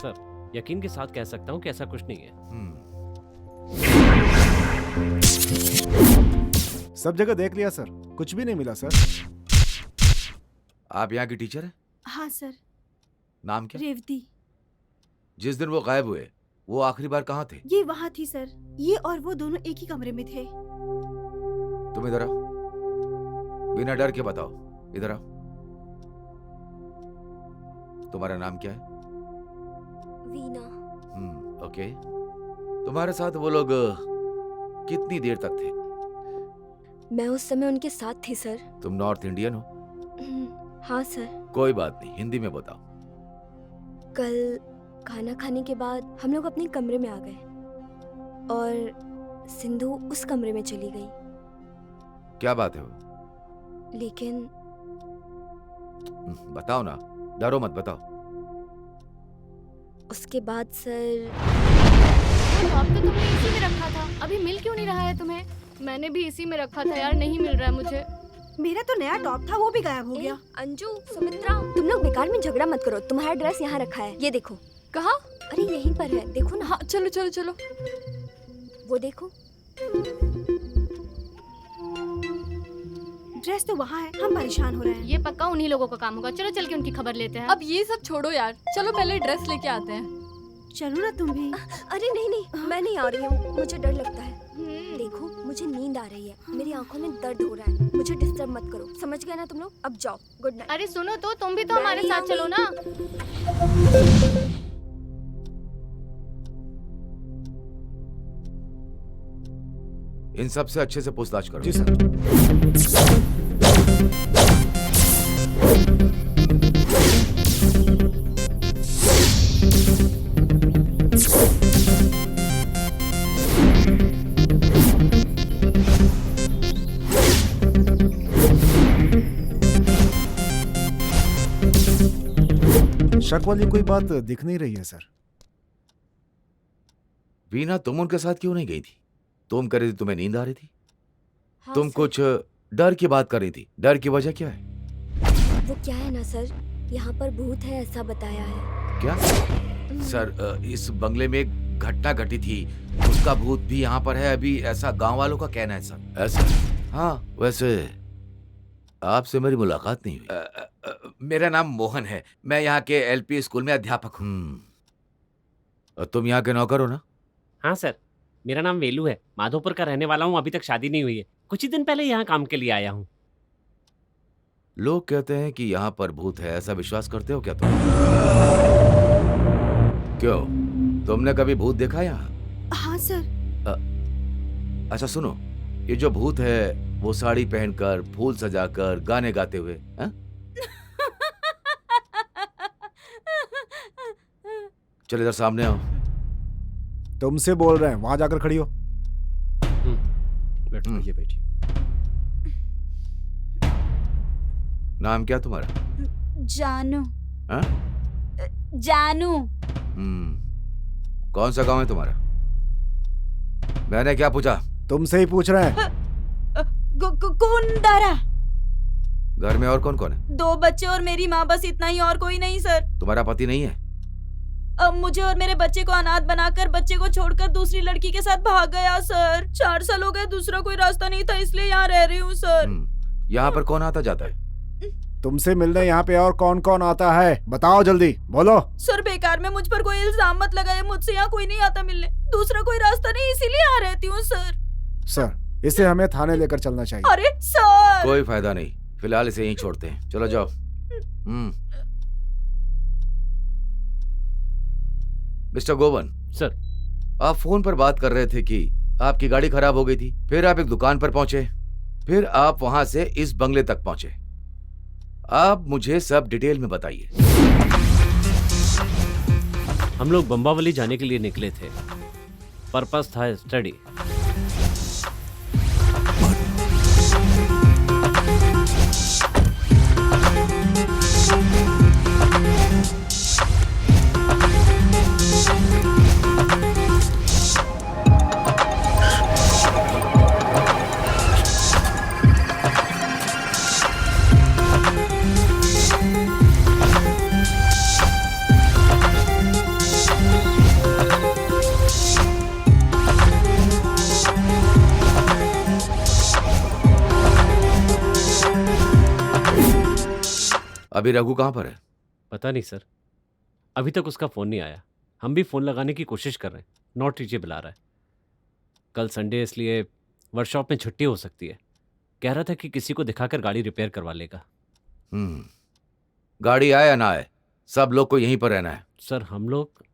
सर, यकीन के साथ कह सकता हूँ कि ऐसा कुछ नहीं है। सब जगह देख लिया सर, कुछ भी नहीं मिला सर। आप यहाँ की टीचर हैं? हाँ सर। नाम क्या? रेवती। जिस दिन वो गायब हुए वो आखिरी बार कहाँ थे? ये वहाँ थी सर। ये और वो दोनों एक ही कमरे में थे। तुम इधर आओ, बिना डर के बताओ, इधर आओ। तुम्हारा नाम क्या है? वीना। ओके। तुम्हारे साथ वो लोग कितनी देर तक थे? मैं उस समय उनके साथ थी सर। तुम नॉर्थ इंडियन हो? हाँ सर। कोई बात नहीं, हिंदी में बताओ। कल खाना खाने के बाद हम लोग अपने कमरे में आ गए और सिंधु उस कमरे में चली गई। क्या बात है वो? लेकिन बताओ ना, डरो मत, बताओ। उसके बाद सर टॉप तो तुमने इसी में रखा था, अभी मिल क्यों नहीं रहा है तुम्हें? मैंने भी इसी में रखा था यार, नहीं मिल रहा है मुझे। मेरा तो नया टॉप था, वो भी गायब हो गया। अंजू, सुमित्रा, तुम लोग बेकार में झगड़ा मत करो। तुम्हारा ड्रेस यहाँ रखा है, ये देखो। कहाँ? अरे यहीं पर है, देखो ना। हाँ चलो चलो चलो। वो देखो। ड्रेस तो वहाँ है, हम परेशान हो रहे हैं। ये पक्का उन्हीं लोगों का काम होगा। चलो चल के उनकी खबर लेते हैं। अब ये सब छोड़ो यार, चलो पहले ड्रेस लेके आते हैं। चलो ना तुम भी। अरे नहीं नहीं, मैं नहीं आ रही हूँ, मुझे डर लगता है। देखो मुझे नींद आ रही है, मेरी आंखों में दर्द हो रहा है, मुझे डिस्टर्ब मत करो, समझ गए ना तुम लोग? अब जाओ, गुड नाइट। अरे सुनो तो, तुम भी तो हमारे साथ चलो ना। इन सब से अच्छे से पूछताछ करो। जी सर। शक वाली कोई बात दिख नहीं रही है सर। वीना, तुम उनके साथ क्यों नहीं गई थी? तुम कह रही थी तुम्हें नींद आ रही थी। हाँ, तुम सर। कुछ डर की बात कर रही थी। डर की वजह क्या है? वो क्या है ना सर, यहाँ पर भूत है ऐसा बताया है। क्या? सर, इस बंगले में एक घटना घटी थी, उसका भूत भी यहाँ पर है अभी, ऐसा गांव वालों का कहना है सर। ऐसा? हाँ, वैसे आपसे मेरी मुलाकात नहीं हुई। मेरा नाम मोहन है, मैं यहाँ के एलपी स्कूल में अध्यापक हूँ। तुम यहाँ के नौकर हो ना? हाँ सर, मेरा नाम वेलू है, माधोपुर का रहने वाला हूँ। अभी तक शादी नहीं हुई है, कुछ ही दिन पहले यहाँ काम के लिए आया हूँ। लोग कहते हैं कि यहाँ पर भूत है, ऐसा विश्वास करते हो क्या तुम? क्यों, तुमने कभी भूत देखा यहाँ? हाँ सर। अच्छा सुनो, ये जो भूत है वो साड़ी पहनकर, फूल सजाकर, गाने गाते हुए, हाँ? चल इधर सामने आओ। तुमसे बोल रहे हैं, वहां जाकर खड़ी हो। बैठो, ये बैठिए। नाम क्या तुम्हारा? जानू। हाँ? जानू। कौन सा गांव है तुम्हारा? मैंने क्या पूछा? तुमसे ही पूछ रहे हैं। कुंदरा। घर में और कौन कौन है? 2 बच्चे और मेरी माँ, बस इतना ही, और कोई नहीं सर। तुम्हारा पति नहीं है? अब मुझे और मेरे बच्चे को अनाथ बनाकर बच्चे को छोड़कर दूसरी लड़की के साथ भाग गया सर। 4 साल हो गए, दूसरा कोई रास्ता नहीं था, इसलिए यहाँ रह रही हूँ सर। यहाँ पर कौन आता जाता है? तुमसे मिलने यहाँ पे और कौन कौन आता है, बताओ जल्दी, बोलो। सर बेकार में मुझ पर कोई इल्जाम मत लगाइए, मुझसे यहाँ कोई नहीं आता मिलने, दूसरा कोई रास्ता नहीं, इसीलिए यहाँ रहती हूँ सर। सर, इसे हमें थाने लेकर चलना चाहिए। अरे सर! कोई फायदा नहीं, फिलहाल इसे यहीं छोड़ते हैं, चलो जाओ। मिस्टर गोवन। सर। आप फोन पर बात कर रहे थे कि आपकी गाड़ी खराब हो गई थी, फिर आप एक दुकान पर पहुंचे, फिर आप वहां से इस बंगले तक पहुंचे। आप मुझे सब डिटेल में बताइए। हम लोग बम्बावली जाने के लिए निकले थे, पर्पस था स्टडी। अभी रघु कहाँ पर है? पता नहीं सर, अभी तक उसका फोन नहीं आया। हम भी फ़ोन लगाने की कोशिश कर रहे हैं, नॉट रीचेबल आ रहा है। कल संडे इसलिए वर्कशॉप में छुट्टी हो सकती है। कह रहा था कि किसी को दिखाकर गाड़ी रिपेयर करवा लेगा। गाड़ी आए या ना आए, सब लोग को यहीं पर रहना है। सर हम लोग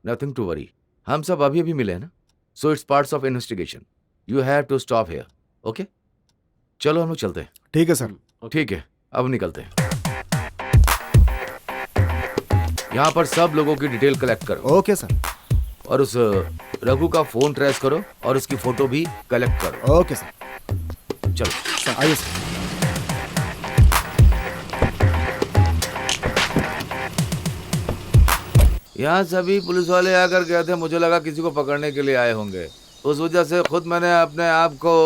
नथिंग टू वरी, हम सब अभी अभी मिले हैं ना, so it's parts of investigation. You have to stop here, okay? चलो हम लोग चलते हैं। ठीक है सर। ठीक है, अब निकलते हैं। यहाँ पर सब लोगों की डिटेल कलेक्ट करो। Okay sir. और उस रघु का फोन ट्रेस करो और उसकी फोटो भी कलेक्ट करो। Okay sir. चलो सर आइए सर। यहाँ सभी पुलिस वाले आकर गए थे, मुझे लगा किसी को पकड़ने के लिए आए होंगे, उस वजह से खुद मैंने अपने आप को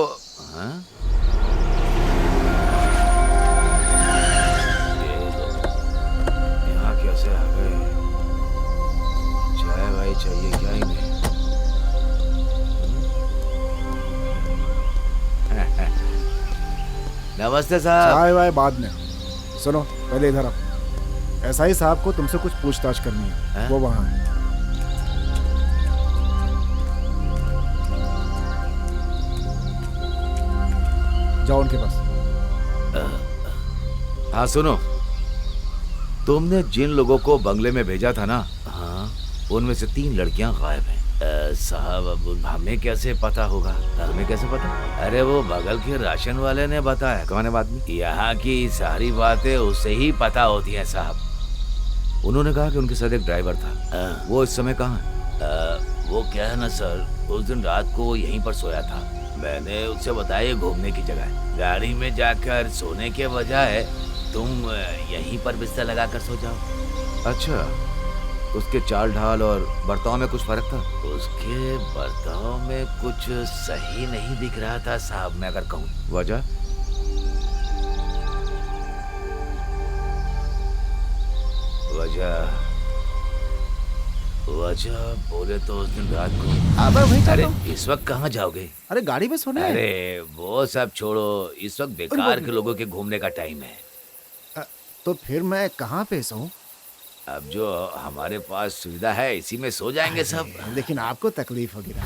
यहाँ कैसे आ गए? चाय भाई चाहिए क्या इन्हें? नमस्ते साहब। चाय वाय बाद में, सुनो पहले इधर आओ। एसआई साहब को तुमसे कुछ पूछताछ करनी है। वो वहाँ है। जाओ उनके पास। हाँ सुनो, तुमने जिन लोगों को बंगले में भेजा था ना, हाँ, उनमें से 3 लड़कियां गायब हैं। साहब अब हमें कैसे पता होगा? हमें कैसे पता? अरे वो बगल के राशन वाले ने बताया। कौन है आदमी? यहाँ की सारी बातें उससे ही पता होती हैं साहब। उन्होंने कहा कि उनके साथ एक ड्राइवर था। वो इस समय कहाँ है? वो क्या है ना सर, उस दिन रात को वो यहीं पर सोया था। मैंने उससे बताया घूमने की जगह, गाड़ी में जाकर सोने के बजाय तुम यहीं पर बिस्तर लगाकर सो जाओ। अच्छा, उसके चाल ढाल और बर्ताव में कुछ फर्क था? उसके बर्ताव में कुछ सही नहीं दिख रहा था साहब, मैं अगर कहूँ। वजह? वजह बोले तो उस दिन रात को। अरे इस वक्त कहाँ जाओगे? अरे गाड़ी में सोने। अरे वो सब छोड़ो, इस वक्त बेकार के लोगों के घूमने का टाइम है। तो फिर मैं कहाँ पे सोऊं? अब जो हमारे पास सुविधा है इसी में सो जाएंगे सब। लेकिन आपको तकलीफ होगी ना।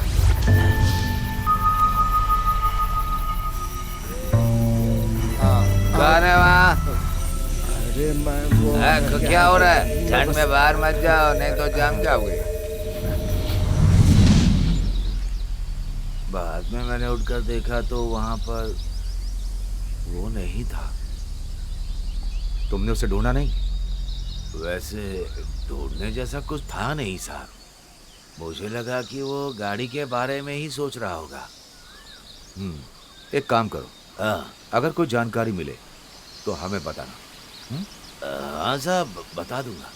कौन है वहाँ? अरे मैं वो क्या हो रहा है? ठंड में बाहर मत जाओ, नहीं तो जम जाओगे। बाद में मैंने उठकर देखा तो वहाँ पर वो नहीं था। तुमने उसे ढूंढा नहीं? वैसे ढूंढने जैसा कुछ था नहीं साहब। मुझे लगा कि वो गाड़ी के बारे में ही सोच रहा होगा। एक काम करो, अगर कोई जानकारी मिले तो हमें बताना। हाँ साहब, बता दूंगा।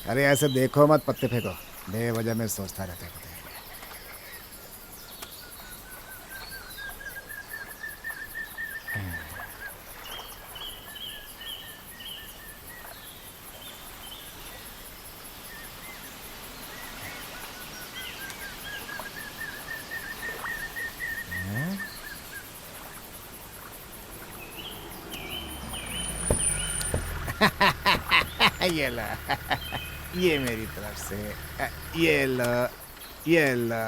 अरे ऐसे देखो मत, पत्ते फेंको, बेवजह में सोचता रहता है। ये लो, ये मेरी तरफ से, ये लो, ये लो।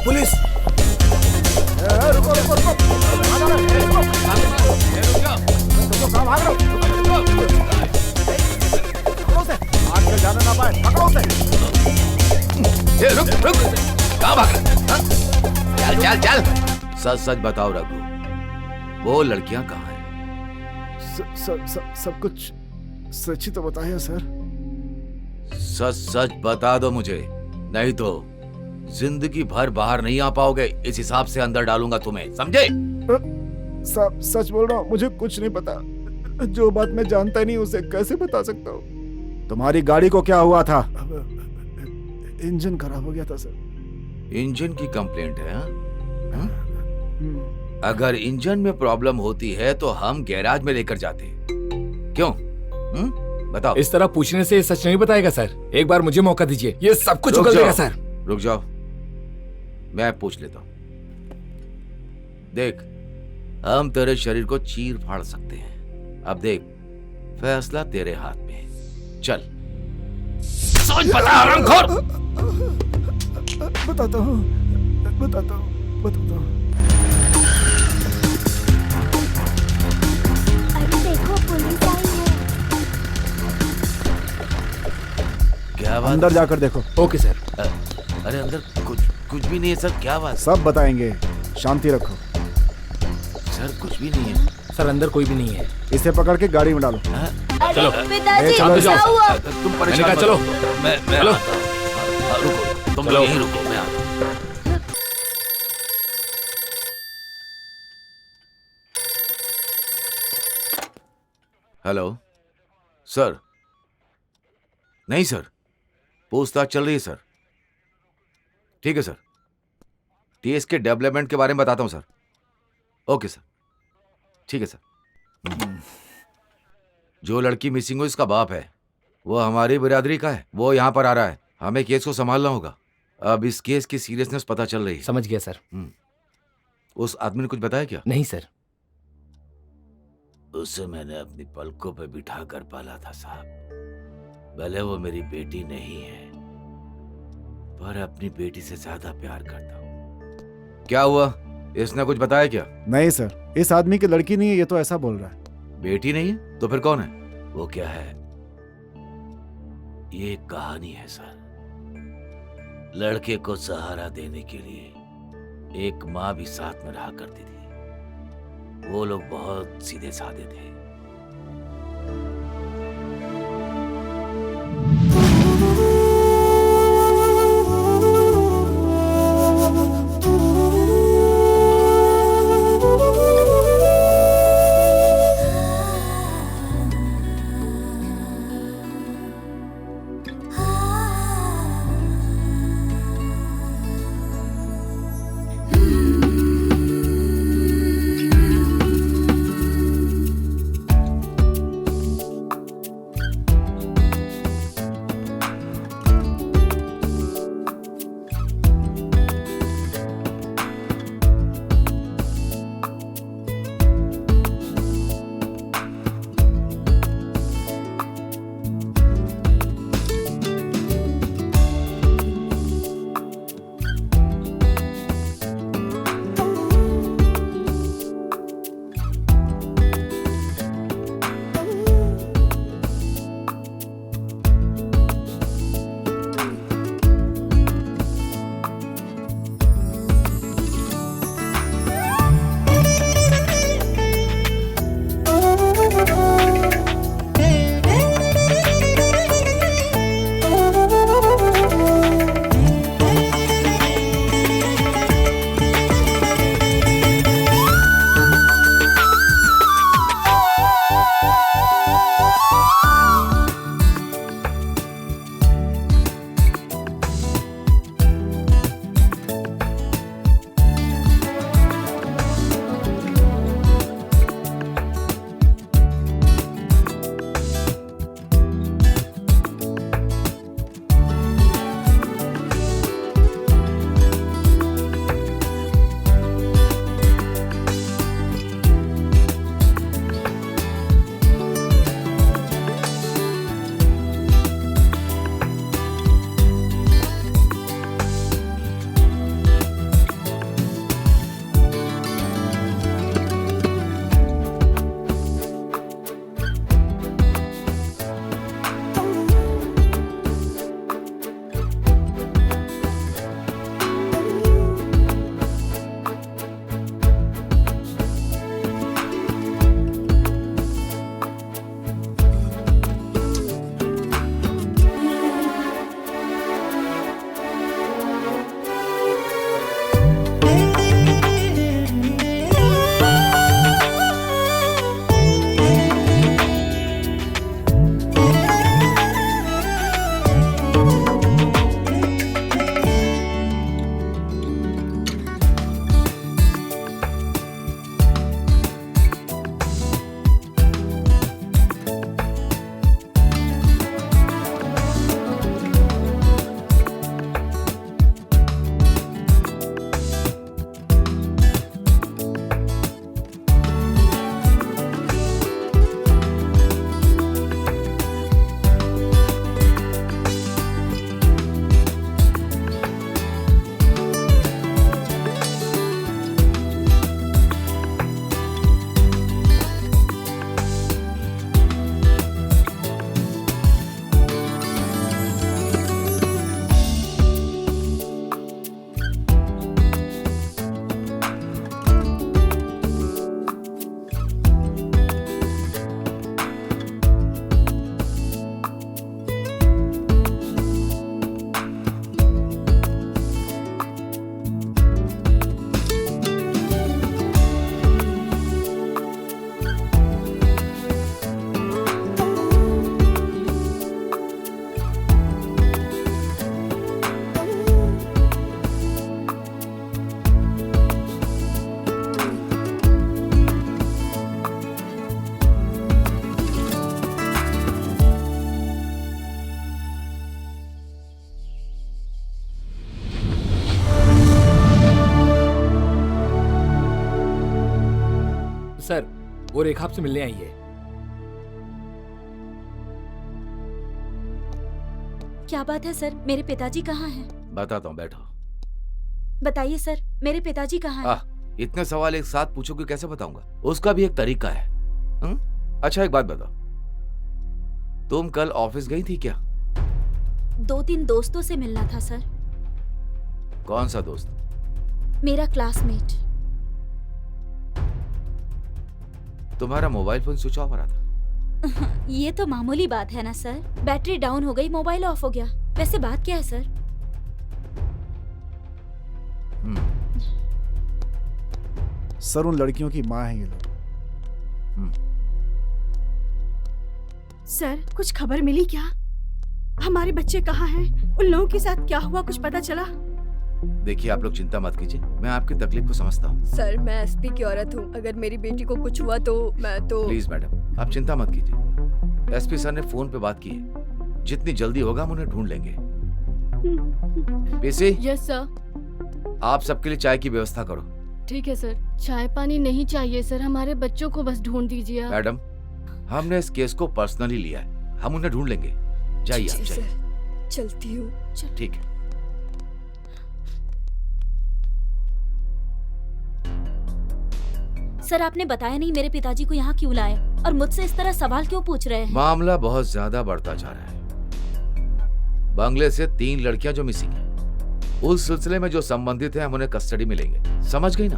पुलिस! रुको रुको रुको! कहाँ भाग रहे हो? पकड़ो उसे! आगे जाने ना पाए, पकड़ो उसे! रुक रुक! कहाँ भाग रहे? चल चल चल! सच सच बताओ रघु, वो लड़कियां कहाँ हैं? सब कुछ सच ही तो बताया सर। सच सच बता दो मुझे, नहीं तो जिंदगी भर बाहर नहीं आ पाओगे। इस हिसाब से अंदर डालूंगा तुम्हें, समझे? सब सच बोल रहा हूँ, मुझे कुछ नहीं पता। जो बात मैं जानता ही नहीं उसे कैसे बता सकता हूँ। तुम्हारी गाड़ी को क्या हुआ था? इंजन खराब हो गया था सर। इंजन की कंप्लेंट है? हाँ? अगर इंजन में प्रॉब्लम होती है तो हम गैराज में लेकर जाते। क्यों? बताओ। इस तरह पूछने से सच नहीं बताएगा सर। एक बार मुझे मौका दीजिए, ये सब कुछ उगल देगा सर। रुक जाओ, मैं पूछ लेता हूं। देख, हम तेरे शरीर को चीर फाड़ सकते हैं। अब देख, फैसला तेरे हाथ में है। चल सोच, बता हरामखोर। बताता हूँ। अरे देखो, पुलिस आई है। क्या बात? अंदर जाकर देखो। Okay sir. अरे अंदर कुछ भी नहीं है सर। क्या बात? सब बताएंगे, शांति रखो। सर कुछ भी नहीं है सर, अंदर कोई भी नहीं है। इसे पकड़ के गाड़ी में डालो। चलो पिताजी, चलो, क्या हुआ? तुम परेशान चलो। मैं चलो। आता हूं। रुको, तुम लोग यहीं रुको, मैं आता हूं। Hello sir. नहीं सर, पूछताछ चल रही है सर। ठीक है सर, टीएस के डेवलपमेंट के बारे में बताता हूं सर। ओके सर, ठीक है सर। जो लड़की मिसिंग हुई इसका बाप है, वो हमारी बिरादरी का है। वो यहाँ पर आ रहा है, हमें केस को संभालना होगा। अब इस केस की सीरियसनेस पता चल रही है। समझ गया सर। उस आदमी ने कुछ बताया क्या? नहीं सर। उसे मैंने अपनी पलकों पे बिठा कर पाला था साहब। भले वो मेरी बेटी नहीं है, पर अपनी बेटी से ज्यादा प्यार करता हूँ। क्या हुआ? इसने कुछ बताया क्या? नहीं सर, इस आदमी की लड़की नहीं है, ये तो ऐसा बोल रहा है। बेटी नहीं है तो फिर कौन है? वो क्या है, ये एक कहानी है सर। लड़के को सहारा देने के लिए एक माँ भी साथ में रहा करती थी। वो लोग बहुत सीधे साधे थे। सर, वो रेखा आपसे मिलने आई है। क्या बात है सर, मेरे पिताजी कहाँ हैं? बताता हूँ, बैठो। बताइए सर, मेरे पिताजी कहाँ हैं? इतने सवाल एक साथ पूछोगे, कैसे बताऊंगा? उसका भी एक तरीका है। अच्छा एक बात बताओ, तुम कल ऑफिस गई थी क्या? 2-3 दोस्तों से मिलना था सर। कौन सा दोस्त? मेरा क्लासमेट। तुम्हारा मोबाइल फोन स्विच ऑफ आ रहा था। ये तो मामूली बात है ना सर, बैटरी डाउन हो गई, मोबाइल ऑफ हो गया। वैसे बात क्या है सर? सर, उन लड़कियों की माँ है ये लोग। सर, कुछ खबर मिली क्या? हमारे बच्चे कहाँ हैं? उन लोगों के साथ क्या हुआ, कुछ पता चला? देखिए, आप लोग चिंता मत कीजिए, मैं आपकी तकलीफ को समझता हूँ। सर, मैं एसपी की औरत हूँ, अगर मेरी बेटी को कुछ हुआ तो मैं तो। प्लीज मैडम, आप चिंता मत कीजिए। एसपी सर ने फोन पे बात की है, जितनी जल्दी होगा हम उन्हें ढूंढ लेंगे। पीसी? Yes sir. आप सबके लिए चाय की व्यवस्था करो। ठीक है सर। चाय पानी नहीं चाहिए सर, हमारे बच्चों को बस ढूंढ दीजिए आप। मैडम, हमने इस केस को पर्सनली लिया है, हम उन्हें ढूंढ लेंगे। जाइए आप, जाइए। चलती हूँ। ठीक है। सर, आपने बताया नहीं मेरे पिताजी को यहाँ क्यों लाए और मुझसे इस तरह सवाल क्यों पूछ रहे हैं? मामला बहुत ज्यादा बढ़ता जा रहा है। बंगले से 3 लड़कियां जो मिसिंग हैं, उस सिलसिले में जो संबंधित हैं हम उन्हें कस्टडी में लेंगे। समझ गई ना?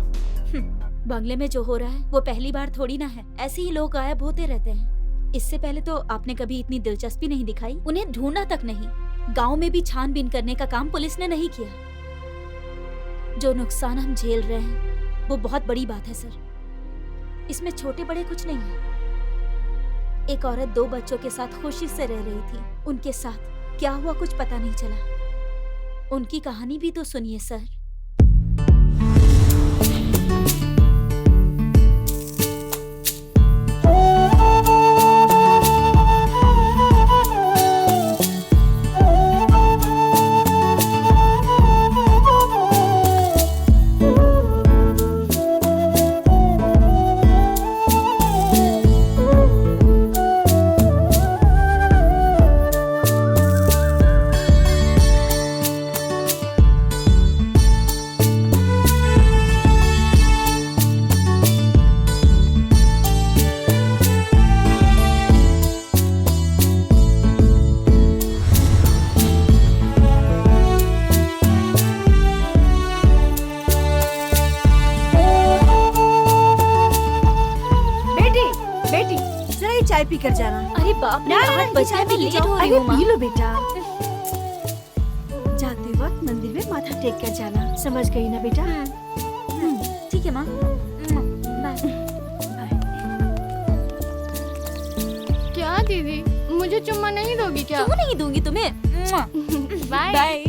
बंगले में जो हो रहा है वो पहली बार थोड़ी ना है, ऐसे ही लोग गायब होते रहते हैं। इससे पहले तो आपने कभी इतनी दिलचस्पी नहीं दिखाई, उन्हें ढूंढना तक नहीं। गांव में भी छानबीन करने का काम पुलिस ने नहीं किया। जो नुकसान हम झेल रहे हैं वो बहुत बड़ी बात है सर, इसमें छोटे बड़े कुछ नहीं है। एक औरत 2 बच्चों के साथ खुशी से रह रही थी, उनके साथ क्या हुआ कुछ पता नहीं चला। उनकी कहानी भी तो सुनिए सर। चाय पी कर जाना। अरे बाप रे, 8 बजे मैं लेट हो रही हूँ पी लो बेटा। जाते वक्त मंदिर में माथा टेक कर जाना, समझ गई ना बेटा? ठीक है माँ, बाय। क्या दीदी, मुझे चुम्मा नहीं दोगी क्या? क्यों नहीं दूंगी तुम्हें? Bye bye.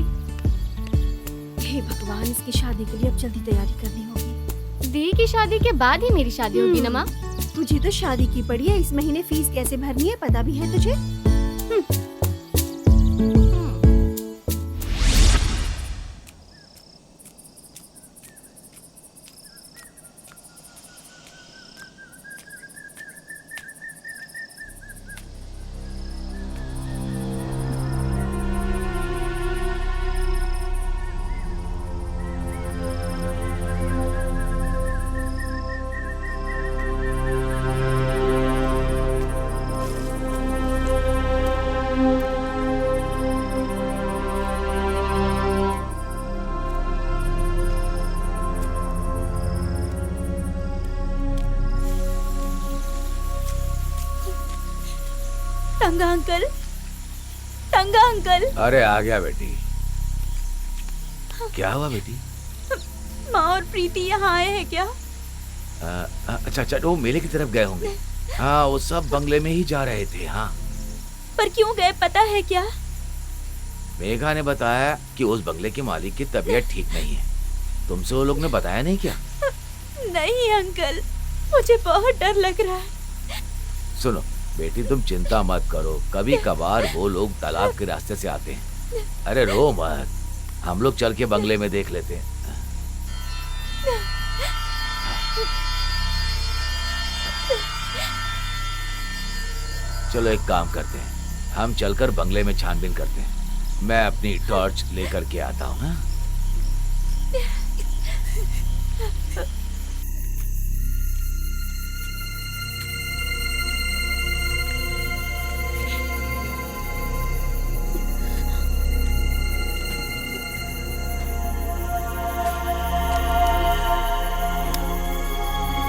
हे भगवान, इसकी शादी के लिए अब जल्दी तैयारी करनी होगी। दी की शादी के बाद ही मेरी शादी होगी ना माँ? तुझे तो शादी की पड़ी है, इस महीने फीस कैसे भरनी है पता भी है तुझे? टंगा अंकल, टंगा अंकल। अरे आ गया बेटी। क्या हुआ बेटी? माँ और प्रीति यहाँ आए हैं क्या? अच्छा अच्छा, वो मेले की तरफ गए होंगे। हाँ, वो सब बंगले में ही जा रहे थे। हाँ, पर क्यों गए पता है क्या? मेघा ने बताया कि उस बंगले के मालिक की तबीयत ठीक नहीं है। तुमसे वो लोग ने बताया नहीं क्या? नहीं अंकल, मुझे बहुत डर लग रहा है। सुनो बेटी, तुम चिंता मत करो, कभी कभार वो लोग तालाब के रास्ते से आते हैं। अरे रो मत, हम लोग चल के बंगले में देख लेते हैं। चलो एक काम करते हैं, हम चलकर बंगले में छानबीन करते हैं। मैं अपनी टॉर्च लेकर के आता हूँ। हाँ?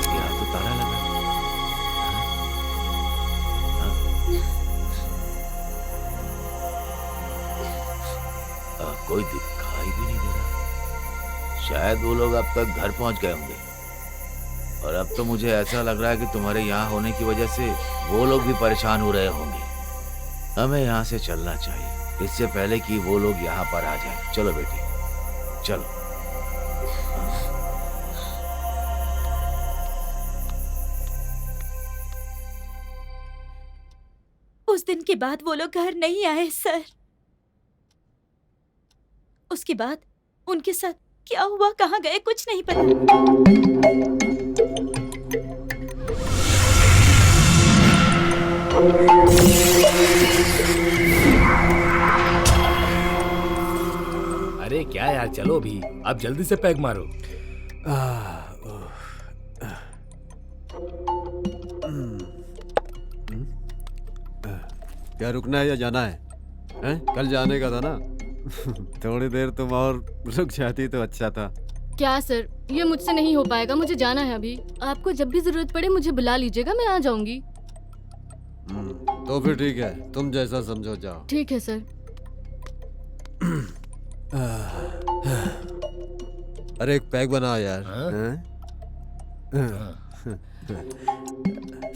यहाँ तो ताला लगा। कोई दिखाई भी नहीं दे रहा। शायद वो लोग अब तक घर पहुंच गए होंगे। और अब तो मुझे ऐसा लग रहा है कि तुम्हारे यहाँ होने की वजह से वो लोग भी परेशान हो रहे होंगे। हमें यहाँ से चलना चाहिए इससे पहले कि वो लोग यहाँ पर आ जाएं। चलो बेटी, चलो। उस दिन के बाद वो लोग घर नहीं आए सर। उसके बाद उनके साथ क्या हुआ, कहाँ गए, कुछ नहीं पता। अरे क्या यार, चलो भी, अब जल्दी से पैक मारो। क्या रुकना है या जाना है? हैं? कल जाने का था ना। थोड़ी देर तुम और रुक जाती तो अच्छा था। क्या सर, ये मुझसे नहीं हो पाएगा, मुझे जाना है अभी। आपको जब भी जरूरत पड़े मुझे बुला लीजिएगा, मैं आ जाऊंगी। तो फिर ठीक है, तुम जैसा समझो जाओ। ठीक है सर। अरे एक पैक बनाओ यार।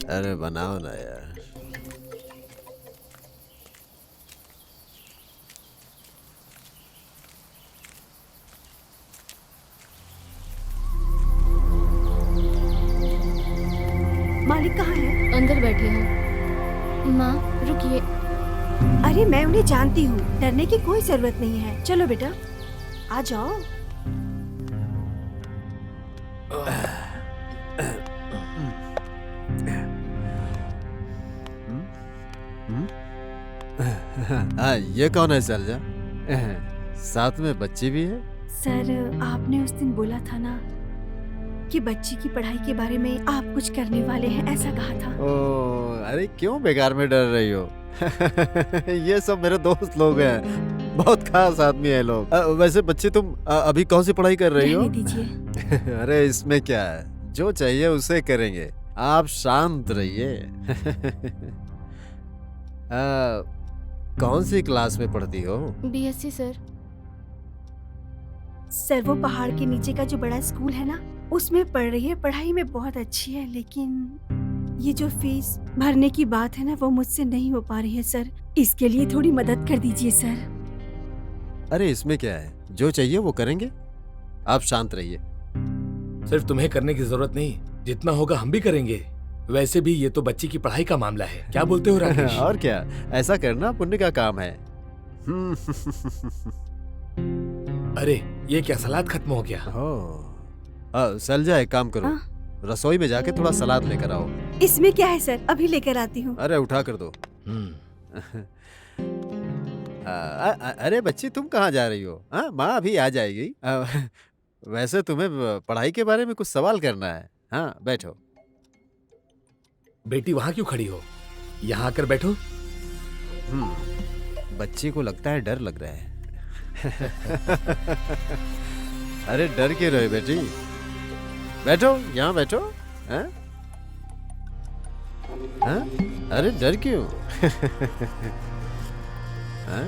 अरे बनाओ ना यार। मालिक कहाँ है? अंदर बैठे हैं। माँ रुकिए। अरे मैं उन्हें जानती हूँ, डरने की कोई जरूरत नहीं है। चलो बेटा, आ जाओ। हाँ, ये कौन है सरजा? साथ में बच्ची भी है? सर, आपने उस दिन बोला था ना कि बच्ची की पढ़ाई के बारे में आप कुछ करने वाले हैं, ऐसा कहा था। ओ, अरे क्यों बेकार में डर रही हो? ये सब मेरे दोस्त लोग हैं, बहुत खास आदमी है लोग। वैसे बच्ची तुम अभी कौन सी पढ़ाई कर रही हो? रहने दीजिए। अरे इसमें क्या है, जो चाहिए उसे करेंगे, आप शांत रहिए। कौन सी क्लास में पढ़ती हो? BSc sir. सर, वो पहाड़ के नीचे का जो बड़ा स्कूल है ना, उसमें पढ़ रही है। पढ़ाई में बहुत अच्छी है, लेकिन ये जो फीस भरने की बात है ना, वो मुझसे नहीं हो पा रही है सर। इसके लिए थोड़ी मदद कर दीजिए सर। अरे इसमें क्या है, जो चाहिए वो करेंगे, आप शांत रहिए। सिर्फ तुम्हें करने की जरूरत नहीं, जितना होगा हम भी करेंगे। वैसे भी ये तो बच्ची की पढ़ाई का मामला है, क्या बोलते हो राकेश? और क्या, ऐसा करना पुण्य का काम है। अरे ये क्या, सलाद खत्म हो गया? सलजा, एक काम करो, रसोई में जाके थोड़ा सलाद लेकर आओ। इसमें क्या है सर, अभी लेकर आती हूँ। अरे उठा कर दो। अरे बच्ची, तुम कहाँ जा रही हो? हाँ, माँ अभी आ जाएगी। वैसे तुम्हें पढ़ाई के बारे में कुछ सवाल करना है। हाँ बैठो। बेटी वहाँ क्यों खड़ी हो, यहाँ आकर बैठो। बच्ची को लगता है डर लग रहा है। अरे डर क्यों रहे बेटी, बैठो, यहाँ बैठो। हाँ? हाँ? अरे डर क्यों? हाँ?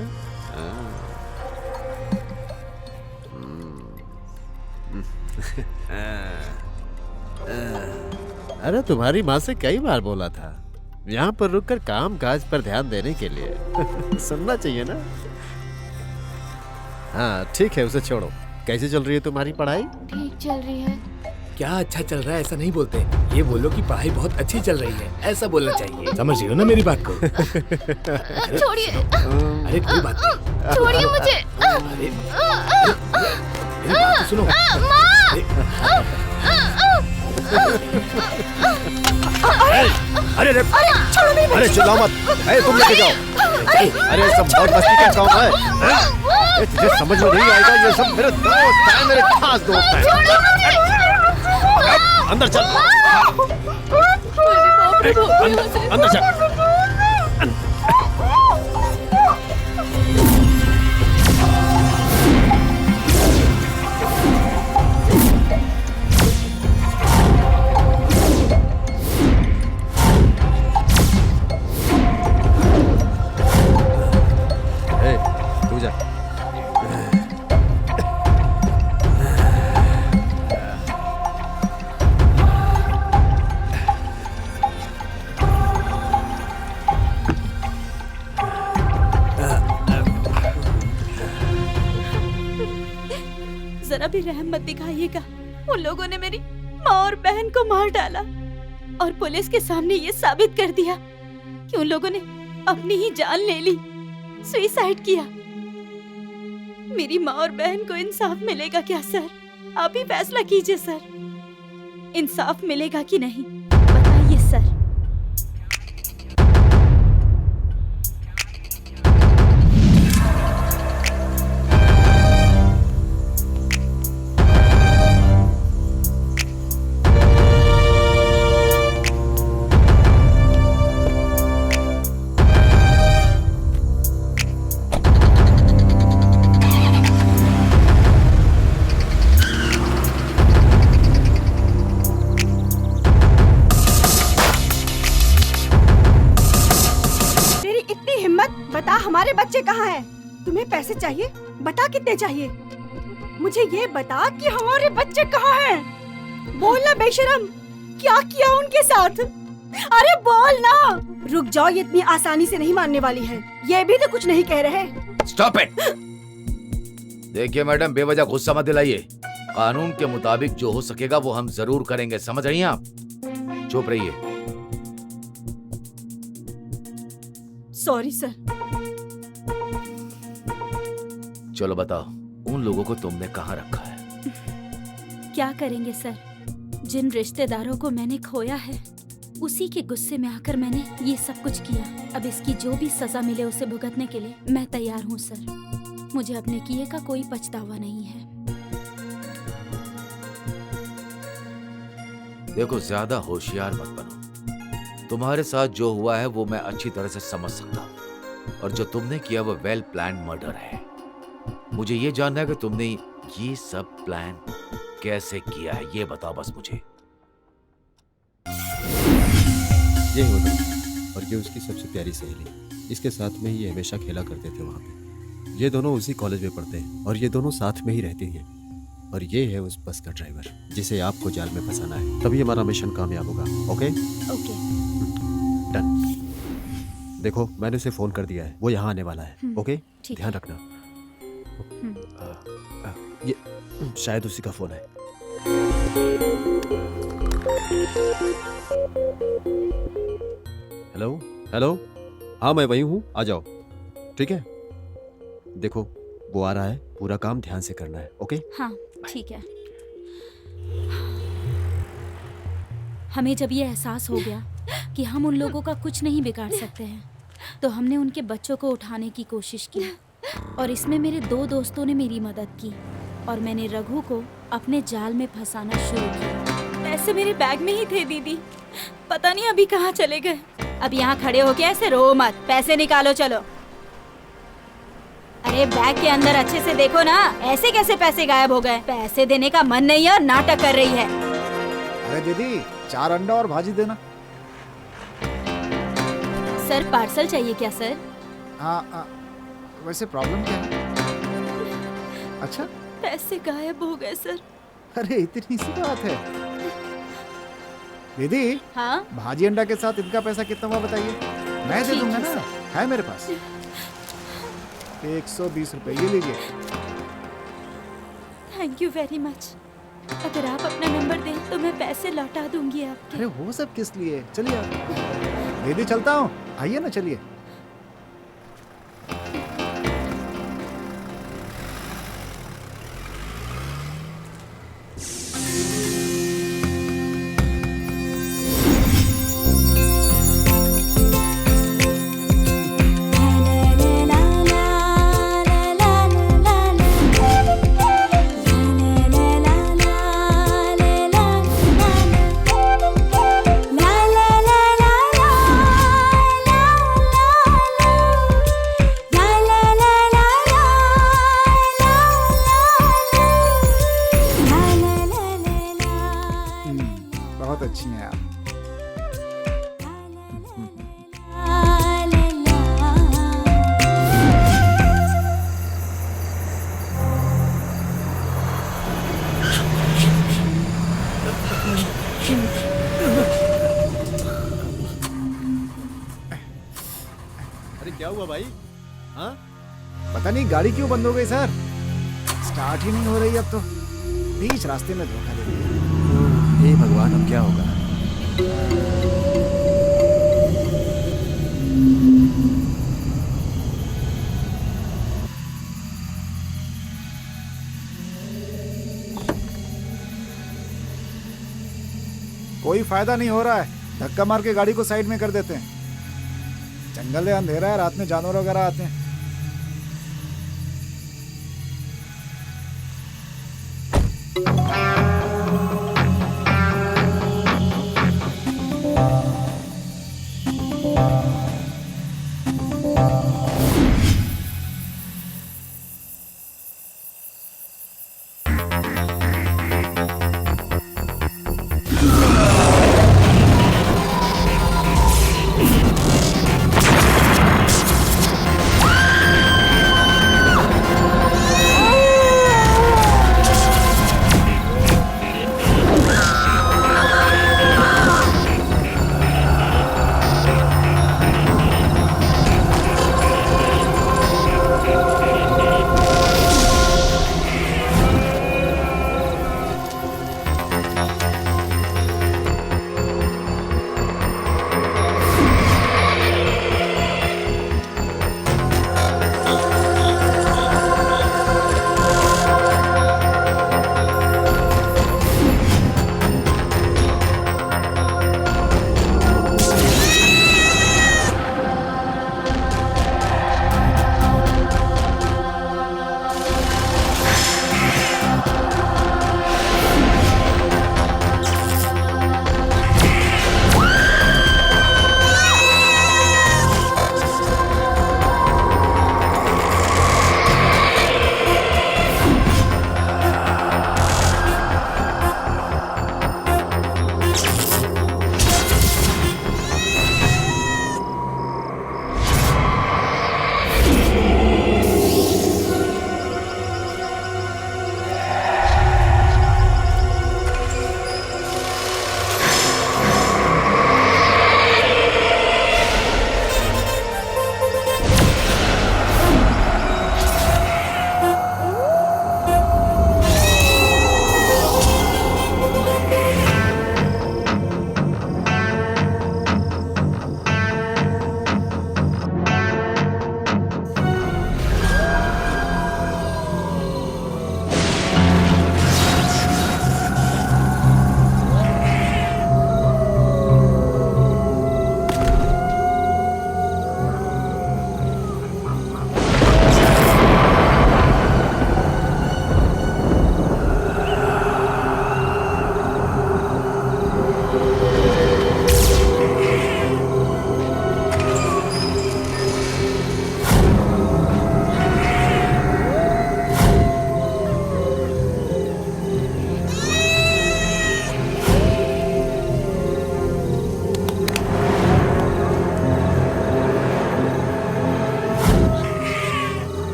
अरे तुम्हारी माँ से कई बार बोला था यहाँ पर रुककर काम काज पर ध्यान देने के लिए। सुनना चाहिए ना। हाँ ठीक है, उसे छोड़ो। कैसे चल रही है तुम्हारी पढ़ाई? ठीक चल रही है। क्या अच्छा चल रहा है ऐसा नहीं बोलते, ये बोलो कि पढ़ाई बहुत अच्छी चल रही है, ऐसा बोलना चाहिए। समझ रही हो ना मेरी बात को? छोड़िए। अरे कोई बात नहीं, छोड़िए मुझे। अरे मेरी बात तो सुनो। माँ! अरे अरे छोड़ो मेरी अरे चिल्लाओ मत, अरे तुम लेके जाओ। अरे सब बहुत मस्ती का काम है, हैं? ये तुझे समझ में नहीं आएगा, ये सब मेरे दोस्त हैं, मेरे खास दोस्त हैं। अंदर चल, अंदर चल। तू जा। जरा भी रहम मत दिखाइएगा। उन लोगों ने मेरी माँ और बहन को मार डाला और पुलिस के सामने ये साबित कर दिया कि उन लोगों ने अपनी ही जान ले ली, सुसाइड किया। मेरी माँ और बहन को इंसाफ मिलेगा क्या सर? आप ही फैसला कीजिए सर, इंसाफ मिलेगा कि नहीं, बताइए सर। हमारे बच्चे कहाँ हैं? तुम्हें पैसे चाहिए? बता कितने चाहिए? मुझे ये बता कि हमारे बच्चे कहाँ हैं? बोल ना बेशरम, क्या किया उनके साथ? अरे बोल ना। रुक जाओ, ये इतनी आसानी से नहीं मानने वाली है। ये भी तो कुछ नहीं कह रहे। Stop it. देखिए मैडम, बेवजह गुस्सा मत दिलाइए। कानून के मुताबिक जो हो सकेगा वो हम जरूर करेंगे, समझ रही हैं आप? चुप रहिए। Sorry sir. चलो बताओ, उन लोगों को तुमने कहाँ रखा है? क्या करेंगे सर, जिन रिश्तेदारों को मैंने खोया है उसी के गुस्से में आकर मैंने ये सब कुछ किया। अब इसकी जो भी सजा मिले उसे भुगतने के लिए मैं तैयार हूँ सर। मुझे अपने किए का कोई पछतावा नहीं है। देखो, ज्यादा होशियार मत बनो। तुम्हारे साथ जो हुआ है वो मैं अच्छी तरह से समझ सकता हूँ, और जो तुमने किया वो वेल प्लान मर्डर है। मुझे ये जानना है कि तुमने ये सब प्लान कैसे किया है, ये बताओ बस मुझे। ये हो और ये उसकी सबसे प्यारी सहेली, इसके साथ में ही ये हमेशा खेला करते थे वहाँ पे। ये दोनों उसी कॉलेज में पढ़ते हैं और ये दोनों साथ में ही रहती हैं। और ये है उस बस का ड्राइवर जिसे आपको जाल में फंसाना है, तभी हमारा मिशन कामयाब होगा। Okay okay done. देखो, मैंने उसे फोन कर दिया है, वो यहाँ आने वाला है। ओके, ध्यान रखना। ये शायद उसी का फोन है। हेलो हेलो, हाँ मैं वही हूँ, आ जाओ। ठीक है, देखो वो आ रहा है, पूरा काम ध्यान से करना है। ओके हाँ ठीक है। हमें जब ये एहसास हो गया कि हम उन लोगों का कुछ नहीं बिगाड़ सकते हैं, तो हमने उनके बच्चों को उठाने की कोशिश की, और इसमें मेरे 2 दोस्तों ने मेरी मदद की, और मैंने रघु को अपने जाल में फंसाना शुरू किया। पैसे मेरे बैग में ही थे दीदी, पता नहीं अभी कहाँ चले गए। अब यहाँ खड़े होके ऐसे रो मत, पैसे निकालो चलो। अरे बैग के अंदर अच्छे से देखो ना, ऐसे कैसे पैसे गायब हो गए? पैसे देने का मन नहीं है और नाटक कर रही है। अरे दीदी, 4 अंडा और भाजी देना। सर पार्सल चाहिए क्या सर? हाँ, वैसे प्रॉब्लम क्या है? अच्छा, पैसे गायब हो गए सर। अरे इतनी सी बात है। दीदी, हाँ भाजी अंडा के साथ इनका पैसा कितना हुआ बताइए, मैं दे दूंगा ना, है मेरे पास। 120 रुपए, ये लीजिए। Thank you very much. अगर आप अपना नंबर दें तो मैं पैसे लौटा दूंगी आपके। अरे वो सब किस लिए, चलिए आप। दीदी चलता हूँ, आइए ना, चलिए। बहुत अच्छी हैं आप। अरे क्या हुआ भाई? हाँ? पता नहीं गाड़ी क्यों बंद हो गई सर, स्टार्ट ही नहीं हो रही अब तो, बीच रास्ते में धोखा दे दिया। हे भगवान, अब क्या होगा? कोई फायदा नहीं हो रहा है, धक्का मार के गाड़ी को साइड में कर देते हैं। जंगल है, अंधेरा है, रात में जानवर वगैरह आते हैं।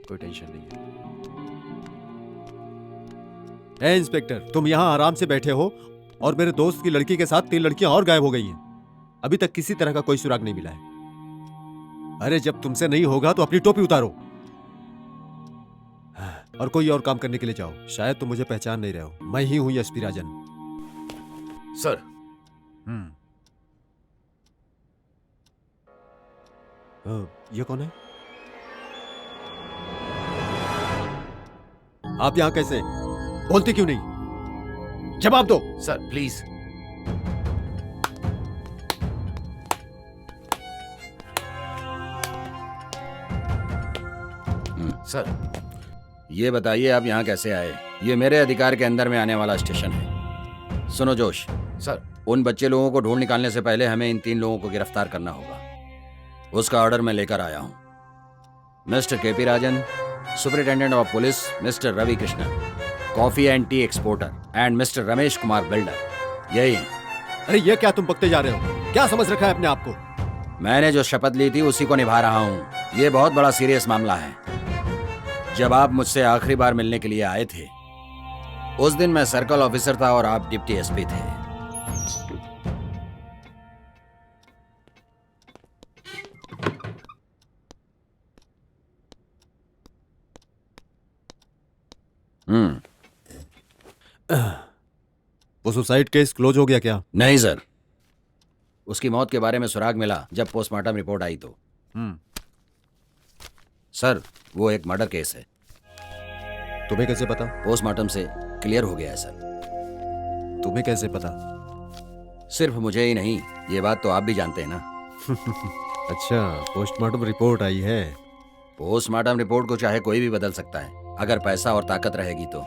कोई टेंशन नहीं है। इंस्पेक्टर, तुम यहाँ आराम से बैठे हो और मेरे दोस्त की लड़की के साथ 3 लड़कियां और गायब हो गई हैं। अभी तक किसी तरह का कोई सुराग नहीं मिला है। अरे जब तुमसे नहीं होगा तो अपनी टोपी उतारो और कोई और काम करने के लिए जाओ। शायद तुम मुझे पहचान नहीं रहे हो, मैं ही हूं एसपी राजन। सर। ये कौन है? आप यहां कैसे? बोलते क्यों नहीं? जवाब दो। Sir please. सर, ये बताइए आप यहाँ कैसे आए? ये मेरे अधिकार के अंदर में आने वाला स्टेशन है। सुनो जोश। सर, उन बच्चे लोगों को ढूंढ निकालने से पहले हमें इन 3 लोगों को गिरफ्तार करना होगा। उसका ऑर्डर मैं लेकर आया हूँ। Mister KP Rajan, superintendent of police mister Ravi Krishnan, coffee and tea exporter, and mister Ramesh Kumar builder, यही हैं। अरे ये क्या तुम बकते जा रहे हो? क्या समझ रखा है अपने आप को? मैंने जो शपथ ली थी उसी को निभा रहा हूँ। ये बहुत बड़ा सीरियस मामला है। जब आप मुझसे आखिरी बार मिलने के लिए आए थे, उस दिन मैं सर्कल ऑफिसर था और आप डिप्टी एसपी थे। वो सुसाइड केस क्लोज हो गया क्या? नहीं सर, उसकी मौत के बारे में सुराग मिला जब पोस्टमार्टम रिपोर्ट आई तो। सर, वो एक मर्डर केस है। तुम्हें कैसे पता? पोस्टमार्टम से क्लियर हो गया है सर। तुम्हें कैसे पता? सिर्फ मुझे ही नहीं, ये बात तो आप भी जानते हैं ना। अच्छा, पोस्टमार्टम रिपोर्ट आई है। पोस्टमार्टम रिपोर्ट को चाहे कोई भी बदल सकता है, अगर पैसा और ताकत रहेगी तो।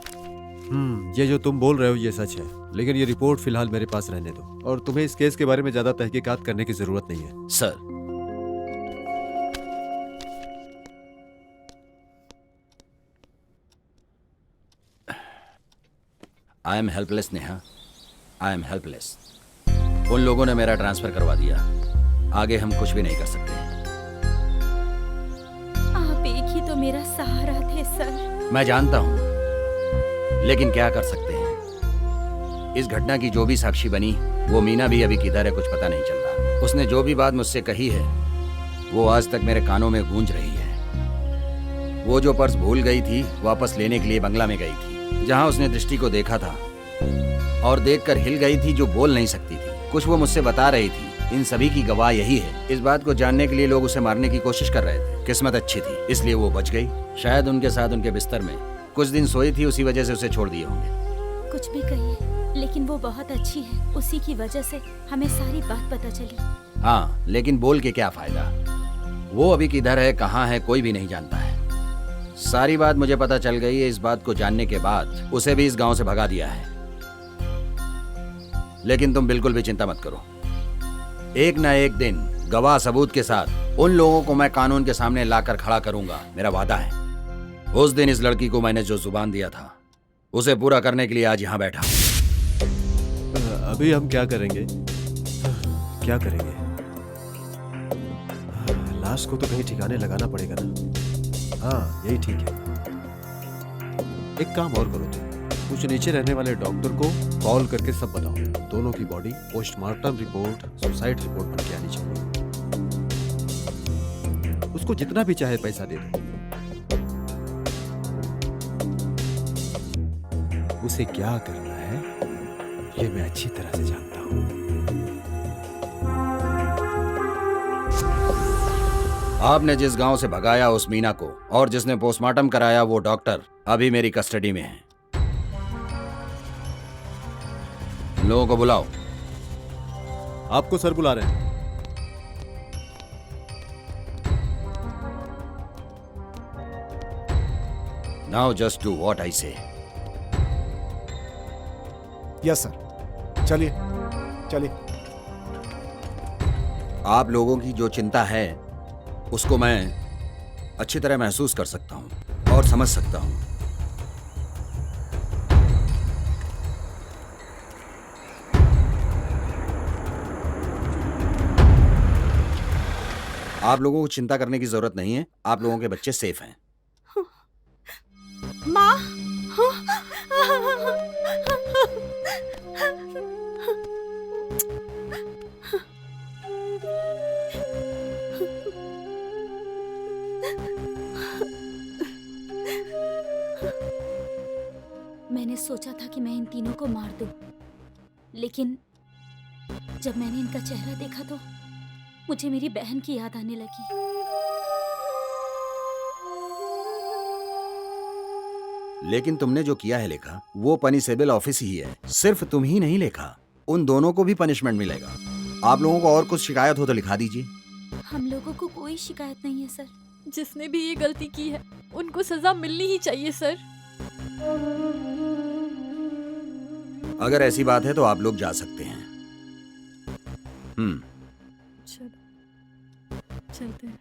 ये जो तुम बोल रहे हो ये सच है, लेकिन ये रिपोर्ट फिलहाल मेरे पास रहने दो, और तुम्हें इस केस के बारे में ज्यादा तहकीकात करने की जरूरत नहीं है। Sir, I am helpless Neha, I am helpless. उन लोगों ने मेरा ट्रांसफर करवा दिया, आगे हम कुछ भी नहीं कर सकते। आप एक ही तो मेरा सहारा थे सर। मैं जानता हूं, लेकिन क्या कर सकते हैं। इस घटना की जो भी साक्षी बनी, वो मीना भी अभी किधर है कुछ पता नहीं चल रहा। उसने जो भी बात मुझसे कही है वो आज तक मेरे कानों में गूंज रही है। वो जो पर्स भूल गई थी, वापस लेने के लिए बंगला में गई थी, जहां उसने दृष्टि को देखा था और देखकर हिल गई थी, जो बोल नहीं सकती थी। कुछ वो मुझसे बता रही थी। इन सभी की गवाह यही है। इस बात को जानने के लिए लोग उसे मारने की कोशिश कर रहे थे। किस्मत अच्छी थी, इसलिए वो बच गई। शायद उनके साथ उनके बिस्तर में कुछ दिन सोई थी, उसी वजह से उसे छोड़ दिए होंगे। कुछ भी कहिए, लेकिन वो बहुत अच्छी है। उसी की वजह से हमें सारी बात पता चली। हाँ, लेकिन बोल के क्या फायदा? वो अभी किधर है, कहाँ है, कोई भी नहीं जानता है। सारी बात मुझे पता चल गई है। इस बात को जानने के बाद उसे भी इस गांव से भगा दिया है। लेकिन तुम बिल्कुल भी चिंता मत करो। एक ना एक दिन गवाह सबूत के साथ उन लोगों को मैं कानून के सामने लाकर खड़ा करूंगा, मेरा वादा है। उस दिन इस लड़की को मैंने जो जुबान दिया था, उसे पूरा करने के लिए आज यहाँ बैठा। अभी हम क्या करेंगे? क्या करेंगे? लाश को तो कहीं ठिकाने लगाना पड़ेगा ना। हाँ, यही ठीक है। एक काम और करो तुम, कुछ नीचे रहने वाले डॉक्टर को कॉल करके सब बताओ। दोनों की body postmortem report, suicide report बन के आनी चाहिए। उसको जितना भी चाहे पैसा दे दो। उसे क्या करना है ये मैं अच्छी तरह से जानता हूं। आपने जिस गांव से भगाया उस मीना को, और जिसने पोस्टमार्टम कराया वो डॉक्टर, अभी मेरी कस्टडी में है। लोगों को बुलाओ। आपको सर बुला रहे हैं। Now just do what I say. Yes sir, चलिए चलिए। आप लोगों की जो चिंता है उसको मैं अच्छी तरह महसूस कर सकता हूं और समझ सकता हूं। आप लोगों को चिंता करने की जरूरत नहीं है। आप लोगों के बच्चे सेफ हैं। माँ, मैंने सोचा था कि मैं इन तीनों को मार दूं, लेकिन जब मैंने इनका चेहरा देखा तो मुझे मेरी बहन की याद आने लगी। लेकिन तुमने जो किया है लेखा, वो पनिशेबल ऑफिस ही है। सिर्फ तुम ही नहीं लेखा, उन दोनों को भी पनिशमेंट मिलेगा। आप लोगों को और कुछ शिकायत हो तो लिखा दीजिए। हम लोगों को कोई शिकायत नहीं है सर। जिसने भी ये गलती की है उनको सजा मिलनी ही चाहिए सर। अगर ऐसी बात है तो आप लोग जा सकते हैं। चलो चलते हैं।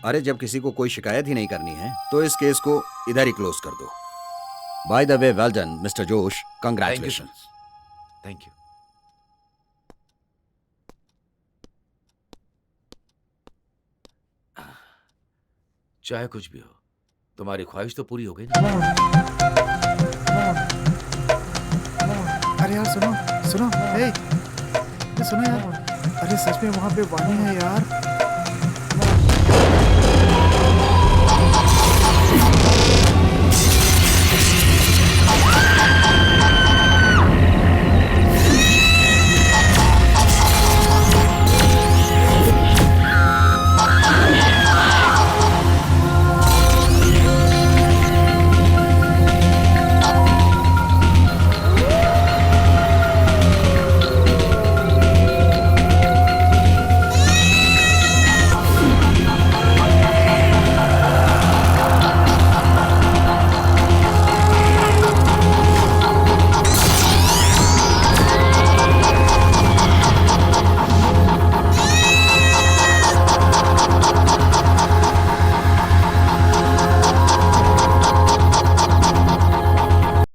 अरे जब किसी को कोई शिकायत ही नहीं करनी है तो इस केस को इधर ही क्लोज कर दो। By the way, well done mister जोश, कंग्रेचुलेशन। Thank you. चाहे कुछ भी हो, तुम्हारी ख्वाहिश तो पूरी हो गई ना। अरे यार सुनो सुनो, ए, सुनो यार, अरे सच में वहाँ पे वाणी है यार।